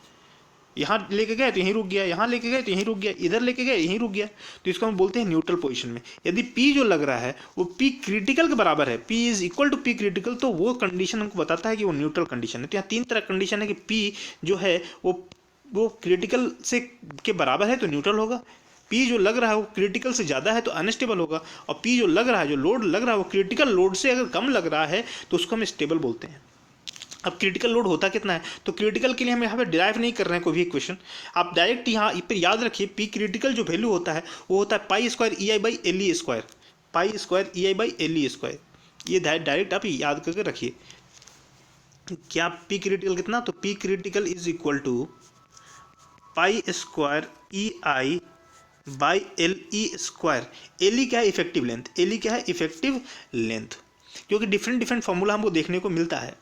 यहाँ लेके गए तो यहीं रुक गया, यहाँ लेके गए तो यहीं रुक गया, इधर लेके गए यहीं रुक गया, तो इसको हम बोलते हैं न्यूट्रल पोजीशन में। यदि P जो लग रहा है वो P क्रिटिकल के बराबर है, P is equal to P critical, तो वो कंडीशन हमको बताता है कि वो न्यूट्रल कंडीशन है। तो यहाँ 3 तरह कंडीशन है कि P जो है वो क्रिटिकल से के बराबर है तो न्यूट्रल होगा, P जो लग रहा है वो क्रिटिकल से ज़्यादा है तो अनस्टेबल होगा, और P जो लग रहा है, जो लोड लग रहा है वो क्रिटिकल लोड से अगर कम लग रहा है तो उसको हम स्टेबल बोलते हैं। अब क्रिटिकल लोड होता कितना है, तो क्रिटिकल के लिए हम यहाँ पे डिराइव नहीं कर रहे हैं कोई भी इक्वेशन, आप डायरेक्ट यहाँ पर याद रखिए पी क्रिटिकल जो वैल्यू होता है वो होता है pi square EI by LE square, pi square EI by LE square. ये डायरेक्ट आप याद करके रखिए। क्या पी क्रिटिकल कितना, तो P critical is equal to pi square EI by LE square. LE क्या है, इफेक्टिव लेंथ, LE क्या है, इफेक्टिव लेंथ। क्योंकि डिफरेंट फॉर्मूला हमको देखने को मिलता है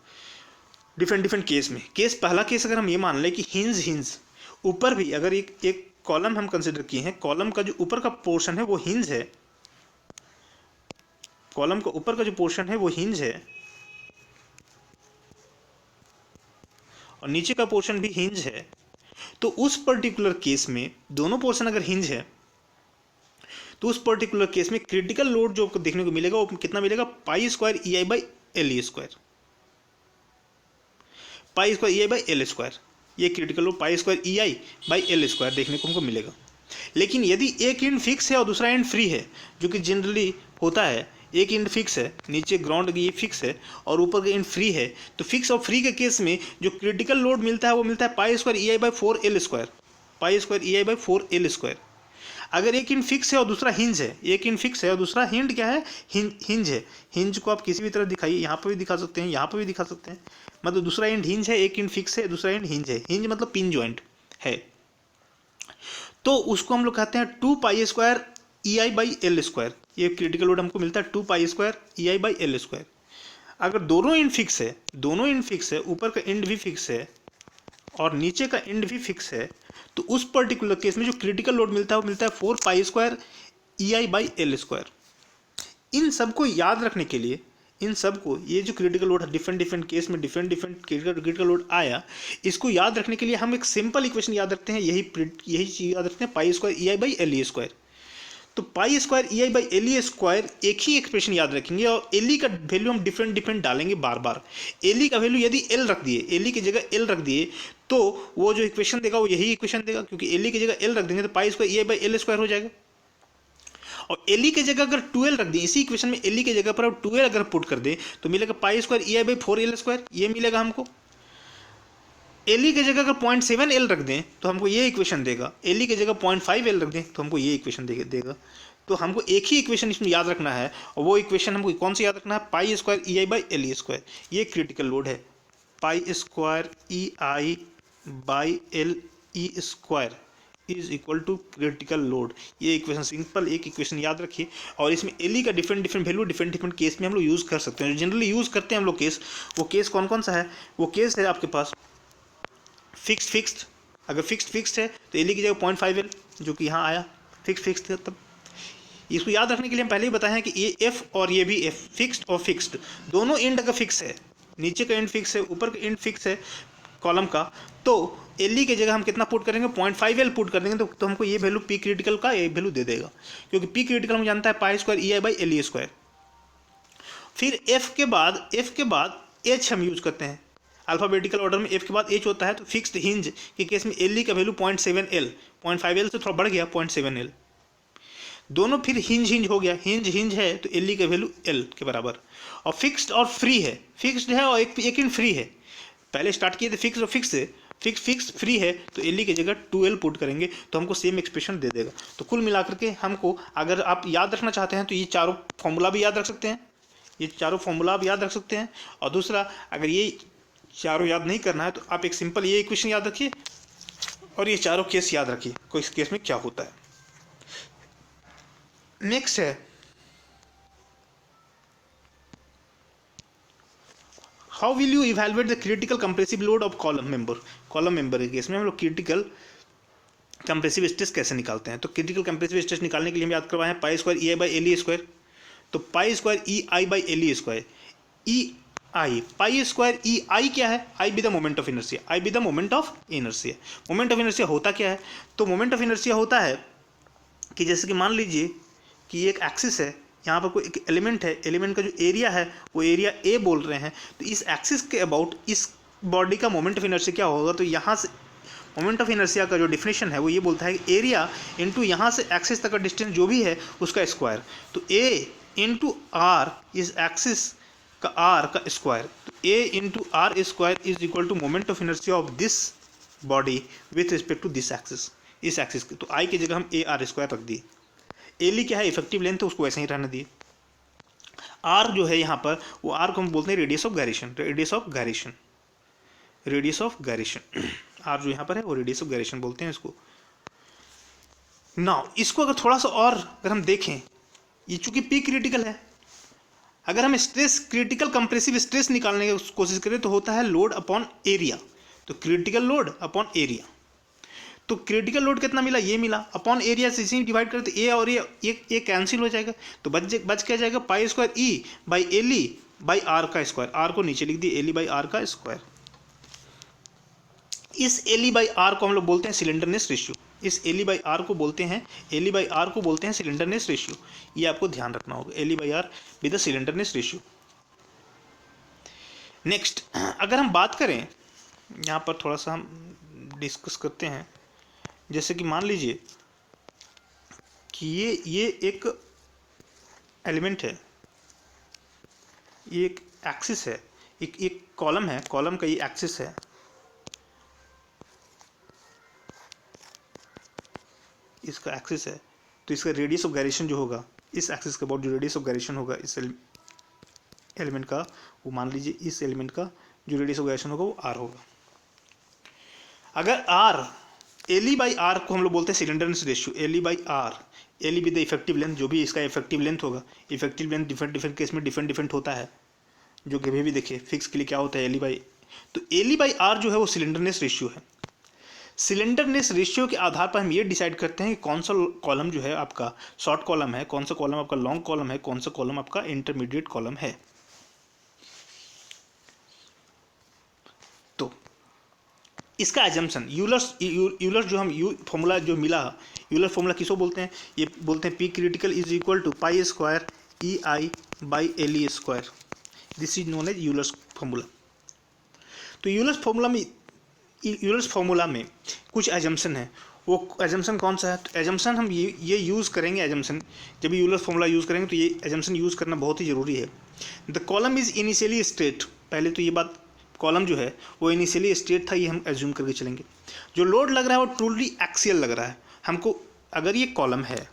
डिफरेंट केस में। पहला केस अगर हम ये मान लें कि हिंज ऊपर भी अगर एक कॉलम हम कंसिडर किए हैं, कॉलम का जो ऊपर का पोर्शन है वो हिंज है, कॉलम का ऊपर का जो पोर्शन है वो हिंज है और नीचे का पोर्शन भी हिंज है, तो उस पर्टिकुलर केस में दोनों पोर्शन अगर हिंज है तो उस पर्टिकुलर केस में क्रिटिकल लोड जो आपको देखने को मिलेगा वो कितना मिलेगा, pi square EI by LE square, pi square EI by L square. ये critical load pi square EI by L square देखने को हमको मिलेगा। लेकिन यदि एक एंड फिक्स है और दूसरा एंड फ्री है, जो कि जनरली होता है, एक एंड फिक्स है, नीचे ग्राउंड ये फिक्स है और ऊपर का एंड फ्री है, तो फिक्स और फ्री के केस में जो क्रिटिकल लोड मिलता है वो मिलता है pi square E I by 4L square, pi square E I by 4L square. अगर एक एंड फिक्स है और दूसरा हिंज है, एक एंड फिक्स है और दूसरा हिंज क्या है, हिंज है। हिंज को आप किसी भी तरह दिखाइए, यहाँ पर भी दिखा सकते हैं, यहाँ पर भी दिखा सकते हैं, मतलब दूसरा एंड हिंज है, एक एंड फिक्स है, दूसरा एंड हिंज है। हिंज मतलब पिन जॉइंट है, तो उसको हम लोग कहते हैं 2 पाई square E I by l square. ये क्रिटिकल लोड हमको मिलता है 2 पाई square E I by l square. अगर दोनों एंड फिक्स है, दोनों एंड फिक्स है, ऊपर का एंड भी फिक्स है और नीचे का एंड भी फिक्स है, तो उस पर्टिकुलर केस में जो क्रिटिकल लोड मिलता है वो मिलता है 4 pi square E I by l square. इन सबको याद रखने के लिए, इन सबको, ये जो क्रिटिकल लोड है डिफरेंट डिफरेंट केस में डिफरेंट डिफरेंट क्रिटिकल लोड आया, इसको याद रखने के लिए हम एक सिंपल इक्वेशन याद रखते हैं, यही चीज़ याद रखते हैं, pi square E I by L E square. तो pi square E I by L E square एक ही एक्सप्रेशन याद रखेंगे और एल ई का वैल्यू हम डिफरेंट डिफरेंट डालेंगे बार बार। एल ई का वैल्यू यदि एल रख दिए, एल ई की जगह एल रख दिए, तो वो जो इक्वेशन देगा वो यही इक्वेशन देगा, क्योंकि एल ई की जगह एल रख देंगे तो pi square E I by l square हो जाएगा। और एल ई की जगह अगर 12 रख दें, इसी इक्वेशन में एल ई की जगह पर अब 12 अगर पुट कर दें तो मिलेगा pi square E I by 4L square, ये मिलेगा हमको। एल ई की जगह अगर 0.7L रख दें तो हमको ये इक्वेशन देगा, एल ई की जगह 0.5L रख दें तो हमको ये इक्वेशन देगा। तो हमको एक ही इक्वेशन इसमें याद रखना है, और वो इक्वेशन हमको कौन सी याद रखना है, pi square E I by L E square. ये क्रिटिकल लोड है, pi square E I by L E square is equal to critical load. ये इक्वेशन सिंपल एक इक्वेशन याद रखिए, और इसमें एल ई का different different value different different case में हम लोग यूज़ कर सकते हैं। जनरली यूज़ करते हैं हम लोग केस, वो केस कौन कौन सा है, वो केस है आपके पास फिक्स्ड। अगर फिक्स्ड है तो एल ई की जगह 0.5L, जो कि यहाँ आया फिक्स्ड है। तब इसको याद रखने के लिए हम पहले ही बताए हैं कि ये एफ और ये भी एफ, फिक्स्ड और फिक्स्ड, दोनों एंड का फिक्स है, नीचे का एंड फिक्स है, ऊपर का एंड फिक्स है कॉलम का। तो एल ई की जगह हम कितना पुट करेंगे, 0.5L पुट कर देंगे तो हमको ये वैल्यू पी क्रिटिकल का ये वैल्यू दे देगा, क्योंकि पी क्रिटिकल हम जानता है pi square E I by L E square. फिर एफ के बाद एच हम यूज करते हैं, अल्फ़ाबेटिकल ऑर्डर में एफ के बाद एच होता है। तो फिक्स्ड हिंज के केस में एल ई का वैल्यू 0.7L, 0.5L से थोड़ा बढ़ गया 0.7L, दोनों फिर हिंज हो गया, हिंज है तो एल ई का वैल्यू एल के बराबर। और फिक्स्ड और फ्री है, फिक्स्ड है और एक इन फ्री है, पहले स्टार्ट किए थे फिक्स और फिक्स फ्री है तो एल ई की जगह 2L पुट करेंगे तो हमको सेम एक्सप्रेशन दे देगा। तो कुल मिलाकर के हमको, अगर आप याद रखना चाहते हैं तो ये चारों फॉर्मूला भी याद रख सकते हैं, ये चारों फॉर्मूला आप याद रख सकते हैं। और दूसरा, अगर ये चारों याद नहीं करना है तो आप एक सिंपल ये इक्वेशन याद रखिए और ये चारों केस याद रखिए, कोई इस केस में क्या होता है। नेक्स्ट है how will you evaluate the critical compressive load of column member. Column member के केस में हम लोग क्रिटिकल कंप्रेसिव स्ट्रेस कैसे निकालते हैं। तो क्रिटिकल कंप्रेसिव स्ट्रेस निकालने के लिए हम याद करवाए हैं pi square E I by L E square. तो pi square E I by L E square, E I, pi square E I क्या है, I be the moment of inertia, I be the moment of inertia. Moment of inertia होता क्या है, तो moment of inertia होता है कि जैसे कि मान लीजिए कि एक एक्सिस है, यहाँ पर कोई एक एलिमेंट है, एलिमेंट का जो एरिया है वो एरिया ए बोल रहे हैं, तो इस एक्सिस के अबाउट इस बॉडी का मोमेंट ऑफ इनर्शिया क्या होगा। तो यहाँ से मोमेंट ऑफ इनर्शिया का जो डिफिनेशन है वो ये बोलता है कि एरिया इनटू यहाँ से एक्सिस तक का डिस्टेंस जो भी है उसका स्क्वायर। तो ए इंटू आर इस एक्सिस का आर का स्क्वायर, तो A into R square is equal to moment of inertia of this body with respect to this axis, इस एक्सिस के। तो आई की जगह हम ए आर स्क्वायर रख दिए, एल ई क्या है इफेक्टिव लेंथ है उसको वैसे ही रहने दिए। आर जो है यहाँ पर वो आर को हम बोलते हैं radius of gyration, radius of gyration, radius of gyration, r जो यहाँ पर है वो रेडियस ऑफ गायरेशन बोलते हैं इसको। नाउ इसको अगर थोड़ा सा और अगर हम देखें, ये चूंकि पी क्रिटिकल है, अगर हम स्ट्रेस क्रिटिकल कंप्रेसिव स्ट्रेस निकालने की कोशिश करें तो होता है लोड अपॉन एरिया। तो क्रिटिकल लोड अपॉन एरिया, तो क्रिटिकल लोड कितना मिला, ये मिला, अपॉन एरिया से इसी डिवाइड करते ए और ये कैंसिल हो जाएगा, तो बच क्या जाएगा, pi square E by L E by r का स्क्वायर, आर को नीचे लिख दिए एल ई बाई आर का स्क्वायर। इस एल ई बाई आर को हम लोग बोलते हैं सिलेंडरनेस रेशियो, इस एल ई बाई आर को बोलते हैं, एल ई बाई आर को बोलते हैं सिलेंडरनेस रेशियो, ये आपको ध्यान रखना होगा, L E by r with the slenderness ratio. Next अगर हम बात करें यहाँ पर थोड़ा सा हम डिस्कस करते हैं, जैसे कि मान लीजिए कि ये एक एलिमेंट है, ये एक एक्सिस है, एक कॉलम है, कॉलम का ये एक्सिस है, इसका एक्सिस है, तो इसका रेडियस ऑफ गायरेशन जो होगा, इस एक्सिस के अबाउट जो रेडियस ऑफ गायरेशन होगा इस एलिमेंट का, वो मान लीजिए इस एलिमेंट का जो रेडियस ऑफ गायरेशन होगा वो आर होगा। अगर r L E by r को हम लोग बोलते हैं slenderness ratio, L E by r, L E with the effective length, जो भी इसका इफेक्टिव लेंथ होगा, इफेक्टिव लेंथ डिफरेंट केस में डिफरेंट होता है, जो कभी भी देखिए फिक्स के लिए क्या होता है एल ई बाई, तो एल ई बाई आर जो है वो सिलेंडरनेस रेशियो है। सिलेंडरनेस रेशियो के आधार पर हम ये डिसाइड करते हैं कि कौन सा कॉलम जो है आपका शॉर्ट कॉलम है, कौन सा कॉलम आपका लॉन्ग कॉलम है, कौन सा कॉलम आपका इंटरमीडिएट कॉलम है। तो इसका एजम्पशन यूलर्स जो हम फॉर्मूला जो मिला, यूलर फॉर्मूला किसको बोलते हैं, ये बोलते हैं P critical is equal to pi square E I by L E square, this is known as Euler's formula. तो यूलर्स फॉर्मूला में कुछ एजम्पशन है, वो एजम्पशन कौन सा है, तो एजम्पशन हम ये यूज़ करेंगे, एजम्पशन जब यूलर्स फॉर्मूला यूज़ करेंगे तो ये एजम्पशन यूज़ करना बहुत ही ज़रूरी है। The column is initially straight, पहले तो ये बात, कॉलम जो है वो इनिशियली स्ट्रेट था, ये हम एज्यूम करके चलेंगे। जो लोड लग रहा है वो ट्रूली एक्सियल लग रहा है हमको, अगर ये कॉलम है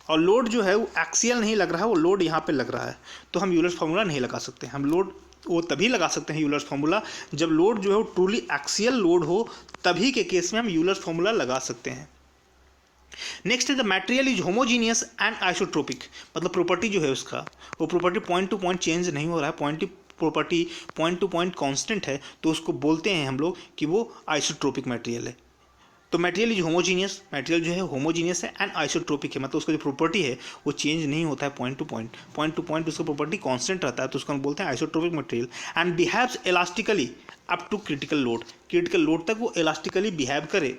और लोड जो है वो एक्सियल नहीं लग रहा है, वो लोड यहाँ पे लग रहा है, तो हम यूलर्स फार्मूला नहीं लगा सकते। हम लोड वो तभी लगा सकते हैं यूलर्स फार्मूला जब लोड जो है वो ट्रूली एक्सियल लोड हो, तभी के केस में हम यूलर्स फार्मूला लगा सकते हैं। नेक्स्ट है the material is homogeneous and isotropic, मतलब प्रॉपर्टी जो है उसका, वो property point to point change नहीं हो रहा है, property point to point constant है, तो उसको बोलते हैं हम लोग कि वो आइसोट्रोपिक मटेरियल है। तो मटेरियल इज होमोजीनियस, मटेरियल जो है होमोजीनियस है एंड आइसोट्रोपिक है, मतलब उसका जो प्रॉपर्टी है वो चेंज नहीं होता है पॉइंट टू पॉइंट उसका प्रॉपर्टी कांस्टेंट रहता है, तो उसको हम बोलते हैं isotropic material. And behaves elastically up to critical load तक वो इलास्टिकली बिहेव करे,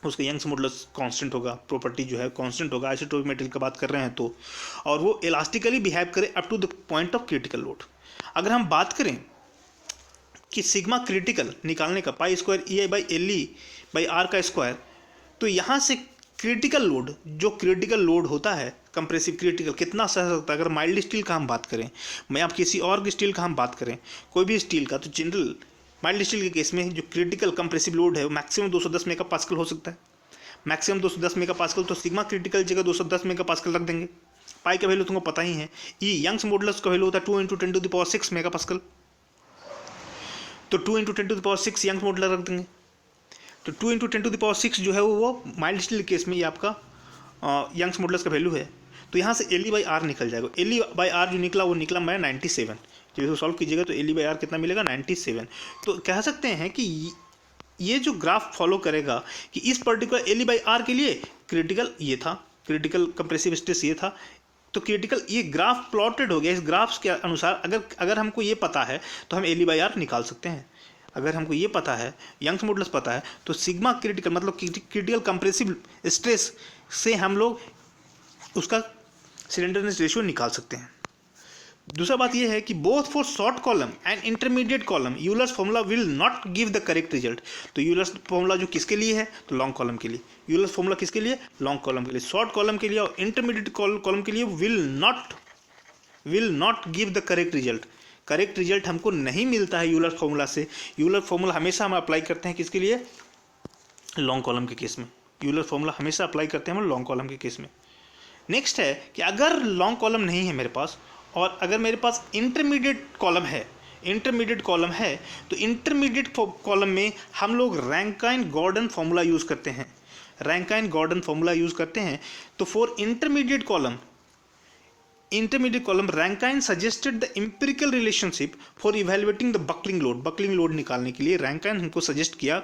उसका यंग्स मॉडुलस कांस्टेंट होगा, प्रॉपर्टी जो है कांस्टेंट होगा, आइसोट्रोपिक मटेरियल की बात कर रहे हैं तो, और वो इलास्टिकली बिहेव करे up to the point of critical load. अगर हम बात करें कि सिग्मा क्रिटिकल निकालने का, pi square E I by L E by r का स्क्वायर, तो यहाँ से क्रिटिकल लोड, जो क्रिटिकल लोड होता है कंप्रेसिव क्रिटिकल, कितना सह सकता है। अगर माइल्ड स्टील का हम बात करें, मैं आप किसी और स्टील का हम बात करें, कोई भी स्टील का, तो जनरल माइल्ड स्टील के केस में जो क्रिटिकल कंप्रेसिव लोड है वो मैक्सिमम 210 मेगा पास्कल हो सकता है, मैक्सिमम 210 मेगा पास्कल। तो सिग्मा क्रिटिकल जगह 210 मेगा पास्कल रख देंगे। पाई का वैल्यू तुमको पता ही है, ई यंग्स मॉडुलस का वैल्यू होता है 2 × 10⁶ मेगा पास्कल, तो 2 × 10⁶ यंग्स मॉडुलस रख देंगे। तो 2 × 10⁶ जो है वो माइल्ड स्टील केस में ये आपका यंग्स मॉडुलस का वैल्यू है। तो यहाँ से एल ई बाई आर निकल जाएगा, एल ई बाई आर जो निकला वो निकला मैं 97, जब इसको सॉल्व कीजिएगा तो एल ई बाई आर कितना मिलेगा 97। तो कह सकते हैं कि ये जो ग्राफ फॉलो करेगा कि इस particular L E by r के लिए क्रिटिकल ये था, क्रिटिकल कंप्रेसिव स्ट्रेस ये था, तो क्रिटिकल ये ग्राफ प्लॉटेड हो गया। इस ग्राफ्स के अनुसार अगर हमको ये पता है तो हम एल ई बाई आर निकाल सकते हैं। अगर हमको ये पता है, यंग्स मॉडुलस पता है, तो सिग्मा क्रिटिकल मतलब क्रिटिकल कंप्रेसिव स्ट्रेस से हम लोग उसका सिलेंडरनेस रेशियो निकाल सकते हैं। दूसरा बात यह है कि both for short column and intermediate column Euler's formula will not give the correct result. तो यूलर्स फॉर्मूला जो किसके लिए है, तो लॉन्ग कॉलम के लिए। यूलर्स फॉर्मूला किसके लिए, लॉन्ग कॉलम के लिए। शॉर्ट कॉलम के लिए और इंटरमीडिएट कॉलम के लिए will not give the correct result. Correct result हमको नहीं मिलता है यूलर फॉर्मूला से। यूलर फॉर्मूला हमेशा हम अप्लाई करते हैं किसके लिए, लॉन्ग कॉलम के केस में। यूलर फॉर्मूला हमेशा अप्लाई करते हैं हम लॉन्ग कॉलम के केस में। नेक्स्ट है कि अगर लॉन्ग कॉलम नहीं है मेरे पास और अगर मेरे पास इंटरमीडिएट कॉलम है, तो इंटरमीडिएट कॉलम में हम लोग रैंकाइन गॉर्डन फॉर्मूला यूज़ करते हैं। तो for intermediate column Rankine suggested the empirical relationship for evaluating the buckling load निकालने के लिए रैंकाइन हमको सजेस्ट किया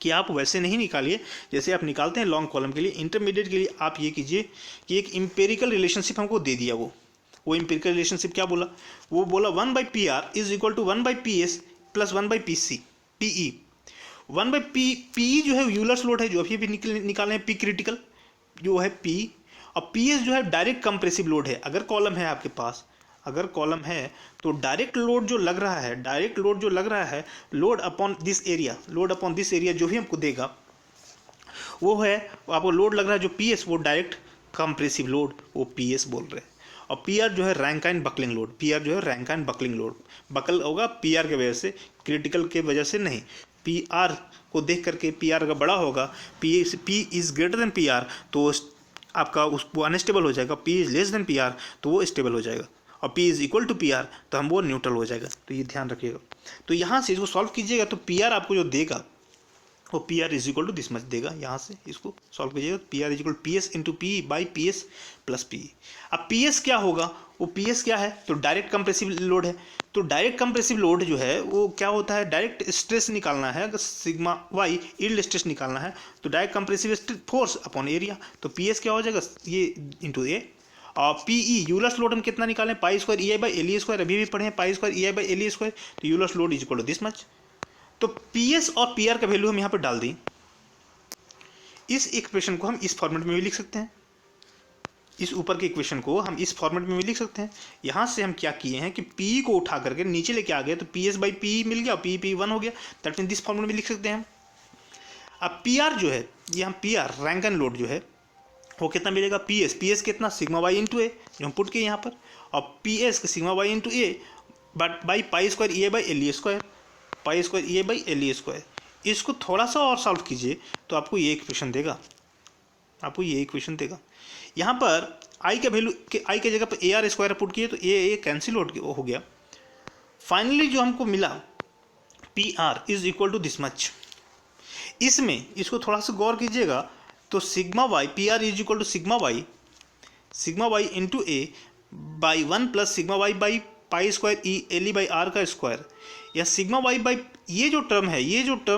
कि आप वैसे नहीं निकालिए जैसे आप निकालते हैं लॉन्ग कॉलम के लिए। इंटरमीडिएट के लिए आप ये कीजिए कि एक एम्पिरिकल रिलेशनशिप हमको दे दिया। वो एम्पिरिकल रिलेशनशिप क्या बोला, वो बोला 1/PR is equal to 1/PS plus 1/PC PE। 1/PE जो है यूलर्स लोड है, जो अभी भी निकाले हैं, पी क्रिटिकल जो है P, और PS जो है डायरेक्ट कंप्रेसिव लोड है। अगर कॉलम है आपके पास, तो डायरेक्ट लोड जो लग रहा है, लोड अपॉन दिस एरिया जो भी हमको देगा वो है आपको लोड लग रहा है जो पी एस, वो डायरेक्ट कंप्रेसिव लोड, वो पी एस बोल रहे हैं। और पी आर जो है Rankine buckling load, P R जो है रैंकाइन बकलिंग लोड, बकल होगा पी आर के वजह से, क्रिटिकल के वजह से नहीं। पी आर को देख करके, पी आर अगर बड़ा होगा, P is greater than P r, तो आपका वो अनस्टेबल हो जाएगा, P is less than P r तो वो स्टेबल हो जाएगा, और P is equal to P r तो हम वो न्यूट्रल हो जाएगा। तो ये ध्यान रखिएगा। तो यहाँ से इसको सॉल्व कीजिएगा तो पी आर आपको जो देगा वो P r is equal to this much देगा। यहाँ से इसको सॉल्व कीजिएगा, P r is equal P s into P by P s plus P. अब पी एस क्या होगा, वो पी एस क्या है, तो डायरेक्ट कंप्रेसिव लोड है। तो डायरेक्ट कंप्रेसिव लोड जो है वो क्या होता है, डायरेक्ट स्ट्रेस निकालना है, अगर सिग्मा वाई यील्ड स्ट्रेस निकालना है तो direct compressive force upon area. तो पी एस क्या हो जाएगा, ये इंटू ए। और पी ई यूलर्स लोड हम कितना निकालें, pi square E I by L E square, अभी भी पढ़े हैं, pi square E I by L E square. तो Euler's load is equal to this much. तो पी एस और पी आर का वैल्यू हम यहाँ पर डाल दें। इस इक्वेशन को हम इस फॉर्मेट में भी लिख सकते हैं, इस ऊपर के इक्वेशन को हम इस फॉर्मेट में भी लिख सकते हैं। यहाँ से हम क्या किए हैं कि पी को उठा करके नीचे लेके आ गए, तो पी एस बाई पी मिल गया, पी पी वन हो गया, दैट मीन दिस फॉर्मेट में लिख सकते हैं हम। अब पी आर जो है, ये हम पी आर रैंकन लोड जो है वो कितना मिलेगा, पी एस कितना, सिग्मा वाई इंटू ए जो हम पुट किए यहाँ पर, और P s sigma y into A but by pi square E A by L E square, pi square E A by L E square. इसको थोड़ा सा और सॉल्व कीजिए तो आपको ये इक्वेशन देगा, आपको ये इक्वेशन देगा। यहाँ पर आई का वैल्यू के आई के जगह पर ए आर स्क्वायर पुट किए तो ए कैंसिल हो गया। फाइनली जो हमको मिला P r is equal to this much. इसमें इसको थोड़ा सा गौर कीजिएगा तो sigma y, P r is equal to sigma y into A by one plus sigma Y by pi square E L E by r का square, या sigma Y by ये जो टर्म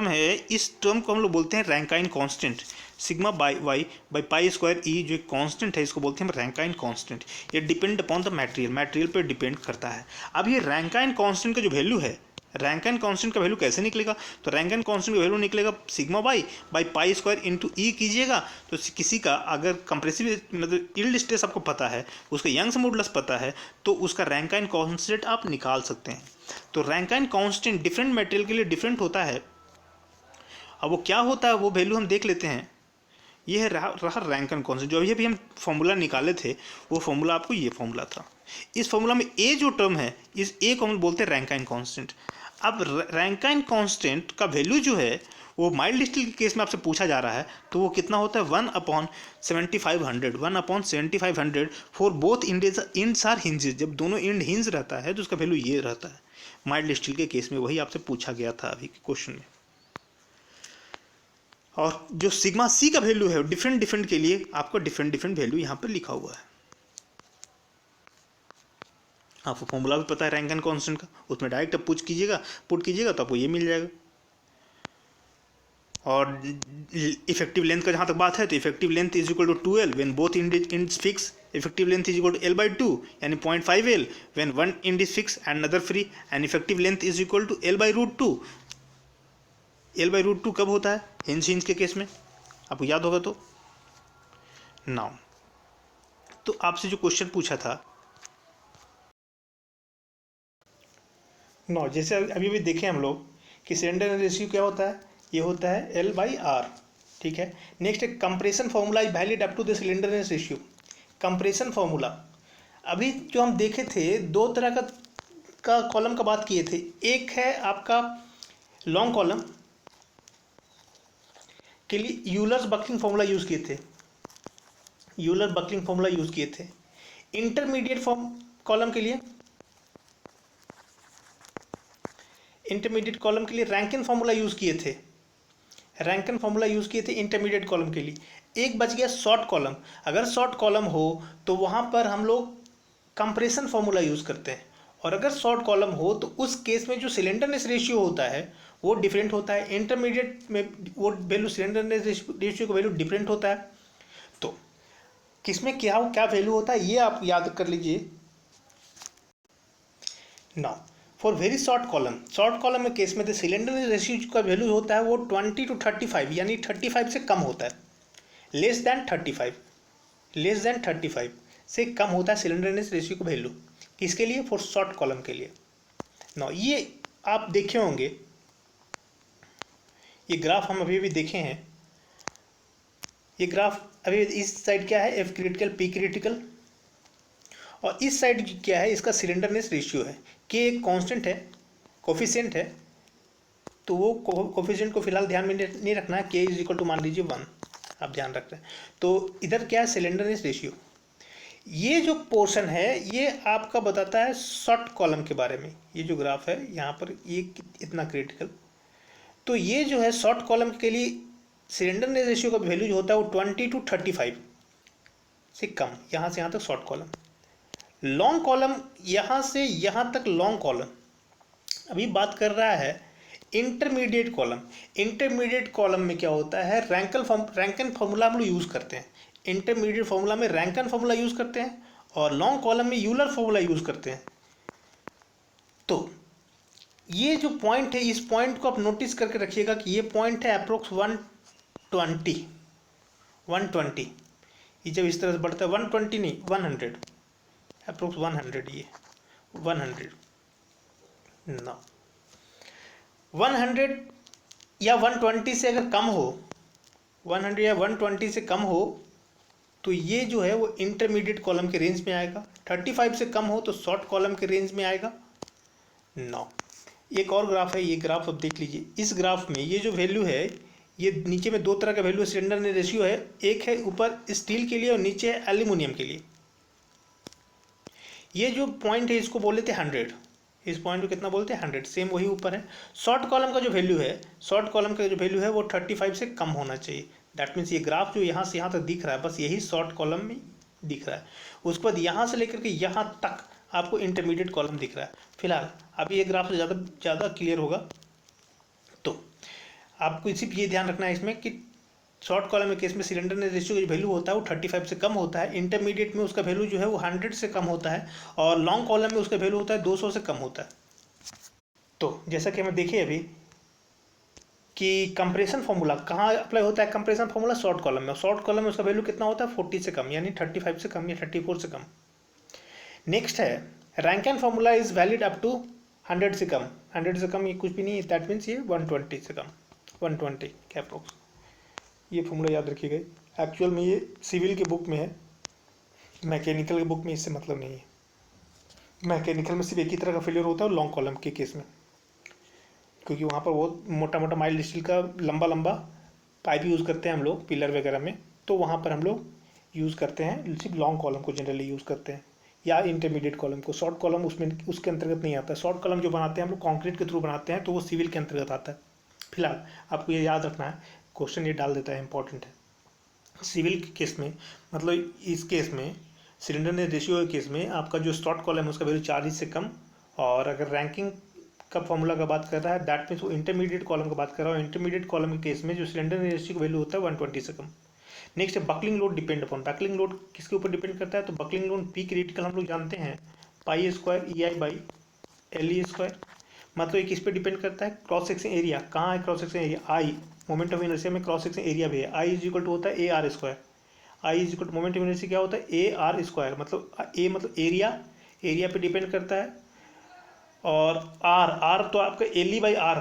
है, इस टर्म को हम लोग बोलते हैं Rankine constant. Sigma by Y by pi square E जो एक कांस्टेंट है, इसको बोलते हैं रैंकाइन कांस्टेंट। ये डिपेंड अपॉन द मटेरियल पर डिपेंड करता है। अब ये रैंकाइन कांस्टेंट का जो वैल्यू है, रैंकाइन कांस्टेंट का वैल्यू कैसे निकलेगा, तो रैंकाइन कांस्टेंट का वैल्यू निकलेगा sigma Y by pi square into E कीजिएगा तो किसी का अगर कंप्रेसिव मतलब यील्ड स्ट्रेस आपको पता है, उसका यंग्स मॉडुलस पता है, तो उसका रैंकाइन कांस्टेंट आप निकाल सकते हैं। तो रैंकाइन कांस्टेंट डिफरेंट मटेरियल के लिए डिफरेंट होता है। अब वो क्या होता है वो वैल्यू हम देख लेते हैं। ये है रहा रैंकाइन कांस्टेंट, जो अभी हम फॉर्मूला निकाले थे वो फॉर्मूला आपको ये फॉर्मूला था। इस फॉर्मूला में ए जो टर्म है, इस ए को हम बोलते हैं रैंकाइन कांस्टेंट। अब रैंकाइन कांस्टेंट का वैल्यू जो है वो माइल्ड स्टील के केस में आपसे पूछा जा रहा है, तो वो कितना होता है 1/7500 for both ends are hinges. जब दोनों इंड हिंज रहता है तो उसका वैल्यू ये रहता है माइल्ड स्टील के केस में, वही आपसे पूछा गया था अभी के क्वेश्चन में। और जो सिग्मा सी का वैल्यू है डिफरेंट के लिए आपको डिफरेंट वैल्यू यहाँ पर लिखा हुआ है। आपको फॉर्मूला भी पता है रैंकाइन कांस्टेंट का, उसमें डायरेक्ट आप पुट कीजिएगा तो आपको ये मिल जाएगा। और इफेक्टिव लेंथ का जहाँ तक बात है तो effective length is equal to 2L when both ends fix, effective length is equal to L/2 यानी 0.5L when one end is fix and other free, and effective length is equal to L/√2। L/√2 कब होता है, hinge के case में, आपको याद होगा तो। नाउ तो आपसे जो क्वेश्चन पूछा था जैसे अभी भी देखें हम लोग कि सिलेंडर रेशियो क्या होता है, ये होता है L/R, ठीक है। नेक्स्ट है compression formula is valid up to the cylinder ratio. Compression formula अभी जो हम देखे थे, दो तरह का कॉलम का बात किए थे। एक है आपका लॉन्ग कॉलम के लिए यूलर्स बकलिंग फार्मूला यूज़ किए थे, इंटरमीडिएट कॉलम के लिए रैंकिन फार्मूला यूज़ किए थे, इंटरमीडिएट कॉलम के लिए। एक बच गया शॉर्ट कॉलम। अगर शॉर्ट कॉलम हो तो वहाँ पर हम लोग कंप्रेशन फार्मूला यूज़ करते हैं, और अगर शॉर्ट कॉलम हो तो उस केस में जो सिलेंडरनेस रेशियो होता है वो डिफरेंट होता है। इंटरमीडिएट में वो वैल्यू सिलेंडरनेस रेशियो का वैल्यू डिफरेंट होता है। तो किसमें क्या वैल्यू होता है ये आप याद कर लीजिए। Now for very short column में केस में तो सिलेंडरनेस रेशियो का वैल्यू होता है वो 20 to 35 यानी 35 से कम होता है। लेस देन 35 से कम होता है सिलेंडरनेस रेशियो का वैल्यू। किसके लिए, फॉर शॉर्ट कॉलम के लिए। नाउ ये आप देखे होंगे, ये ग्राफ हम अभी भी देखे हैं। ये ग्राफ अभी इस साइड क्या है, एफ क्रिटिकल पी क्रिटिकल, और इस साइड क्या है, इसका सिलेंडरनेस रेशियो है। के एक कांस्टेंट है, कोफिशिएंट है, तो वो कोफिशिएंट को फिलहाल ध्यान में नहीं रखना है। के इज इक्वल टू मान लीजिए 1, आप ध्यान रख रहे हैं। तो इधर क्या है, सिलेंडरनेस रेशियो। ये जो पोर्शन है ये आपका बताता है शॉर्ट कॉलम के बारे में। ये जो ग्राफ है यहाँ पर ये इतना क्रिटिकल, तो ये जो है शॉर्ट कॉलम के लिए सिलेंडरनेस रेशियो का वैल्यू जो होता है वो 20 to 35 से कम, यहाँ से यहाँ तक शॉर्ट कॉलम। लॉन्ग कॉलम यहाँ से यहाँ तक लॉन्ग कॉलम। अभी बात कर रहा है इंटरमीडिएट कॉलम। इंटरमीडिएट कॉलम में क्या होता है, रैंकन फार्मूला हम लोग यूज़ करते हैं। इंटरमीडिएट फार्मूला में रैंकन फार्मूला यूज़ करते हैं और लॉन्ग कॉलम में यूलर फार्मूला यूज़ करते हैं। तो ये जो पॉइंट है, इस पॉइंट को आप नोटिस करके रखिएगा कि ये पॉइंट है अप्रोक्स 120। ये जब इस तरह से बढ़ता है 120 नहीं 100, अप्रोक्स 100, ये 100 ना 100 या 120 से अगर कम हो, 100 या 120 से कम हो तो ये जो है वो इंटरमीडिएट कॉलम के रेंज में आएगा। 35 से कम हो तो शॉर्ट कॉलम के रेंज में आएगा। 9 एक और ग्राफ है, ये ग्राफ अब देख लीजिए। इस ग्राफ में ये जो वैल्यू है, ये नीचे में दो तरह का वैल्यू सिलेंडर रेशियो है। एक है ऊपर स्टील के लिए और नीचे है एल्यूमिनियम के लिए। ये जो पॉइंट है इसको बोल लेते हैं 100, इस पॉइंट को कितना बोलते हैं 100, सेम वही ऊपर है। शॉर्ट कॉलम का जो वैल्यू है, शॉर्ट कॉलम का जो वैल्यू है वो 35 से कम होना चाहिए। दैट मीन्स ये ग्राफ जो यहाँ से यहाँ तक दिख रहा है, बस यही शॉर्ट कॉलम में दिख रहा है। उसके बाद यहाँ से लेकर के यहाँ तक आपको इंटरमीडिएट कॉलम दिख रहा है। फिलहाल अभी ये ग्राफ से ज़्यादा क्लियर होगा। तो आपको इसी ये ध्यान रखना है इसमें कि शॉर्ट कॉलम के केस में सिलेंडरनेस रेशियो का जो वैल्यू होता है वो 35 से कम होता है। इंटरमीडिएट में उसका वैल्यू जो है वो 100 से कम होता है और लॉन्ग कॉलम में उसका वैल्यू होता है 200 से कम होता है। तो जैसा कि हमें देखें अभी कि कंप्रेशन फार्मूला कहाँ अप्लाई होता है, कंप्रेशन फार्मूला शॉर्ट कॉलम में। शॉर्ट कॉलम में उसका वैल्यू कितना होता है 40 से कम, यानी 35 से कम या 34 से कम। नेक्स्ट है Rankine formula is valid up to 100 से कम। 100 से कम ये कुछ भी नहीं है, दैट मीन्स ये 120 से कम, 120 के अप्रोक्स। ये फार्मूला याद रखिएगा। एक्चुअल में ये सिविल के बुक में है, मैकेनिकल के बुक में इससे मतलब नहीं है। मैकेनिकल में सिर्फ एक ही तरह का फेलियर होता है लॉन्ग कॉलम के केस में, क्योंकि वहाँ पर बहुत मोटा मोटा माइल्ड स्टील का लंबा लंबा पाइप यूज़ करते हैं हम लोग पिलर वगैरह में। तो वहाँ पर हम लोग यूज़ करते हैं सिर्फ लॉन्ग कॉलम को जनरली यूज़ करते हैं, या इंटरमीडिएट कॉलम को। शॉर्ट कॉलम उसमें उसके अंतर्गत नहीं आता। शॉर्ट कॉलम जो बनाते हैं हम लोग कॉन्क्रीट के थ्रू बनाते हैं, तो वो सिविल के अंतर्गत आता है। फिलहाल आपको ये याद रखना है, क्वेश्चन ये डाल देता है, इंपॉर्टेंट है। सिविल के केस में, मतलब इस केस में सिलेंडरनेस रेशियो के केस में आपका जो शॉर्ट कॉलम है उसका वैल्यू 40 से कम, और अगर रैंकिंग का फॉर्मूला का बात कर रहा है दैट मीन्स वो इंटरमीडिएट कॉलम का बात कर रहा है। इंटरमीडिएट कॉलम के केस में जो सिलेंडरनेस रेशियो का वैल्यू होता है 120 से कम। नेक्स्ट है buckling load depend upon. Buckling load किसके ऊपर डिपेंड करता है, तो बकलिंग लोड पी क्रिटिकल हम लोग जानते हैं pi square EI by LE square. मतलब ये किस पे डिपेंड करता है, क्रॉस सेक्शन एरिया। कहाँ है cross section area, I moment of inertia में क्रॉस सेक्शन एरिया भी है। आई इज इक्वल टू होता है AR square. I is equal to moment of inertia क्या होता है AR स्क्वायर, मतलब ए मतलब एरिया, एरिया पे डिपेंड करता है। और आर तो आपका LE by r,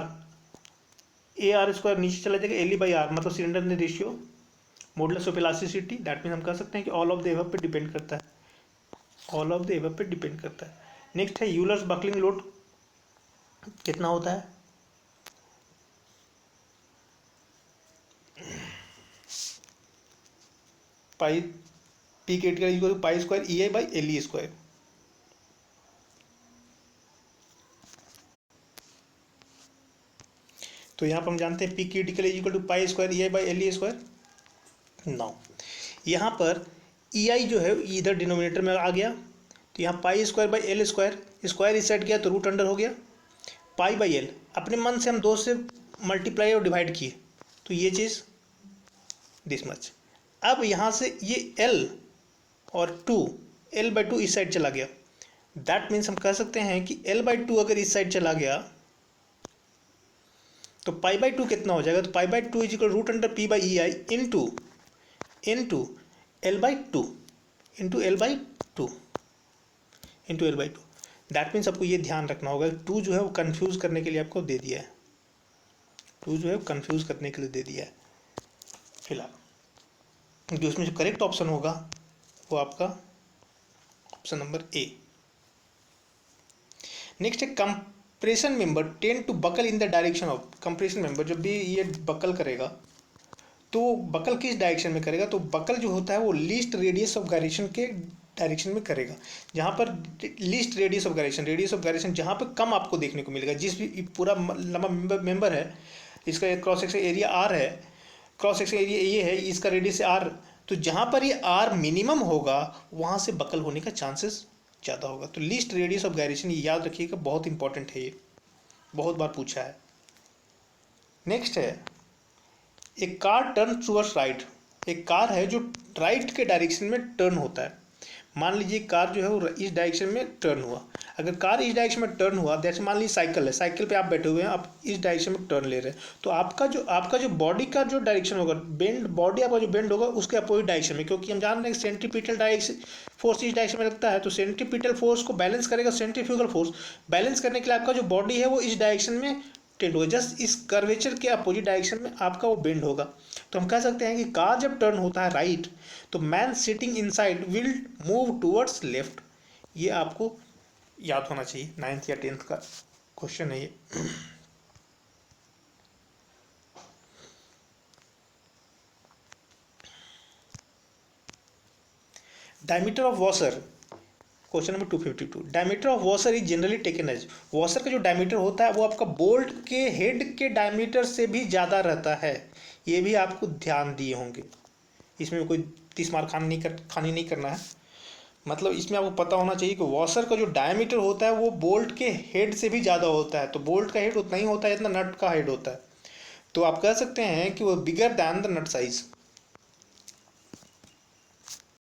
AR square नीचे चला जाएगा, LE बाई आर मतलब slenderness ratio modulus of elasticity. That means हम कह सकते हैं कि ऑल ऑफ द एबव पे डिपेंड करता है, ऑल ऑफ द एबव पे डिपेंड करता है। नेक्स्ट है यूलर्स बकलिंग लोड कितना होता है, pi P critical equal to pi square EI by LE square. तो यहाँ पर हम जानते हैं P critical equal to pi square EI by LE square. Now यहाँ पर EI जो है इधर डिनोमिनेटर में आ गया, तो यहाँ pi square by L square, square इस साइड गया तो रूट अंडर हो गया। पाई बाई एल अपने मन से हम 2 से मल्टीप्लाई और डिवाइड किए, तो ये चीज़ दिस मच। अब यहाँ से ये L और 2 L बाई 2 इस साइड चला गया। दैट मीन्स हम कह सकते हैं कि L बाई 2 अगर इस साइड चला गया तो पाई बाई 2 कितना हो जाएगा, तो pi by 2 is equal root under P by EI into L by 2 into L by 2 into L by 2। That means आपको ये ध्यान रखना होगा, 2 जो है वो कंफ्यूज करने के लिए आपको दे दिया है, 2 जो है वो कंफ्यूज करने के लिए दे दिया है। फिलहाल जो इसमें जो करेक्ट ऑप्शन होगा वो आपका ऑप्शन नंबर ए। नेक्स्ट है compression member tend to buckle in the direction of. Compression member जब भी ये बकल करेगा तो बकल किस डायरेक्शन में करेगा, तो बकल जो होता है वो लीस्ट रेडियस ऑफ गायरेशन के डायरेक्शन में करेगा। जहाँ पर लीस्ट रेडियस ऑफ गायरेशन जहाँ पर कम आपको देखने को मिलेगा, जिस भी पूरा लंबा मेंबर है, इसका क्रॉस सेक्शन एरिया आर है, क्रॉस सेक्शन एरिया ये है, इसका रेडियस आर, तो जहाँ पर ये आर मिनिमम होगा वहाँ से बकल होने का चांसेस ज़्यादा होगा। तो लीस्ट रेडियस ऑफ गायरेशन ये याद रखिएगा, बहुत इंपॉर्टेंट है, ये बहुत बार पूछा है। नेक्स्ट है एक कार टर्न टूवर्ड्स राइट। एक कार है जो राइट के डायरेक्शन में टर्न होता है। मान लीजिए कार जो है वो इस डायरेक्शन में टर्न हुआ। अगर कार इस डायरेक्शन में टर्न हुआ, जैसे मान लीजिए साइकिल है, साइकिल पे आप बैठे हुए हैं, आप इस डायरेक्शन में टर्न ले रहे हैं, तो आपका जो बॉडी का जो डायरेक्शन होगा, बेंड बॉडी आपका जो बेंड होगा उसके अपोजिट डायरेक्शन में, क्योंकि हम जान रहे हैं सेंट्रीपिटल डायरेक्शन फोर्स इस डायरेक्शन में लगता है, तो सेंट्रीपिटल फोर्स को बैलेंस करेगा सेंट्रीफ्यूगल फोर्स। बैलेंस करने के लिए आपका जो बॉडी है वो इस डायरेक्शन में टेंड होगा, जस्ट इस कर्वेचर के अपोजिट डायरेक्शन में आपका वो बेंड होगा। तो हम कह सकते हैं कि कार जब टर्न होता है राइट, तो man sitting inside will move towards left. ये आपको याद होना चाहिए, 9th या 10th का क्वेश्चन है ये। Diameter of washer, question number 252। Diameter of washer is generally taken as. Washer का जो डायमीटर होता है वो आपका बोल्ट के हेड के डायमीटर से भी ज़्यादा रहता है। ये भी आपको ध्यान दिए होंगे, इसमें कोई 30 मार्क खानी नहीं करना है। मतलब इसमें आपको पता होना चाहिए कि वॉशर का जो डायमीटर होता है वो बोल्ट के हेड से भी ज़्यादा होता है। तो बोल्ट का हेड उतना ही होता है जितना नट का हेड होता है। तो आप कह सकते हैं कि वो bigger than the nut size.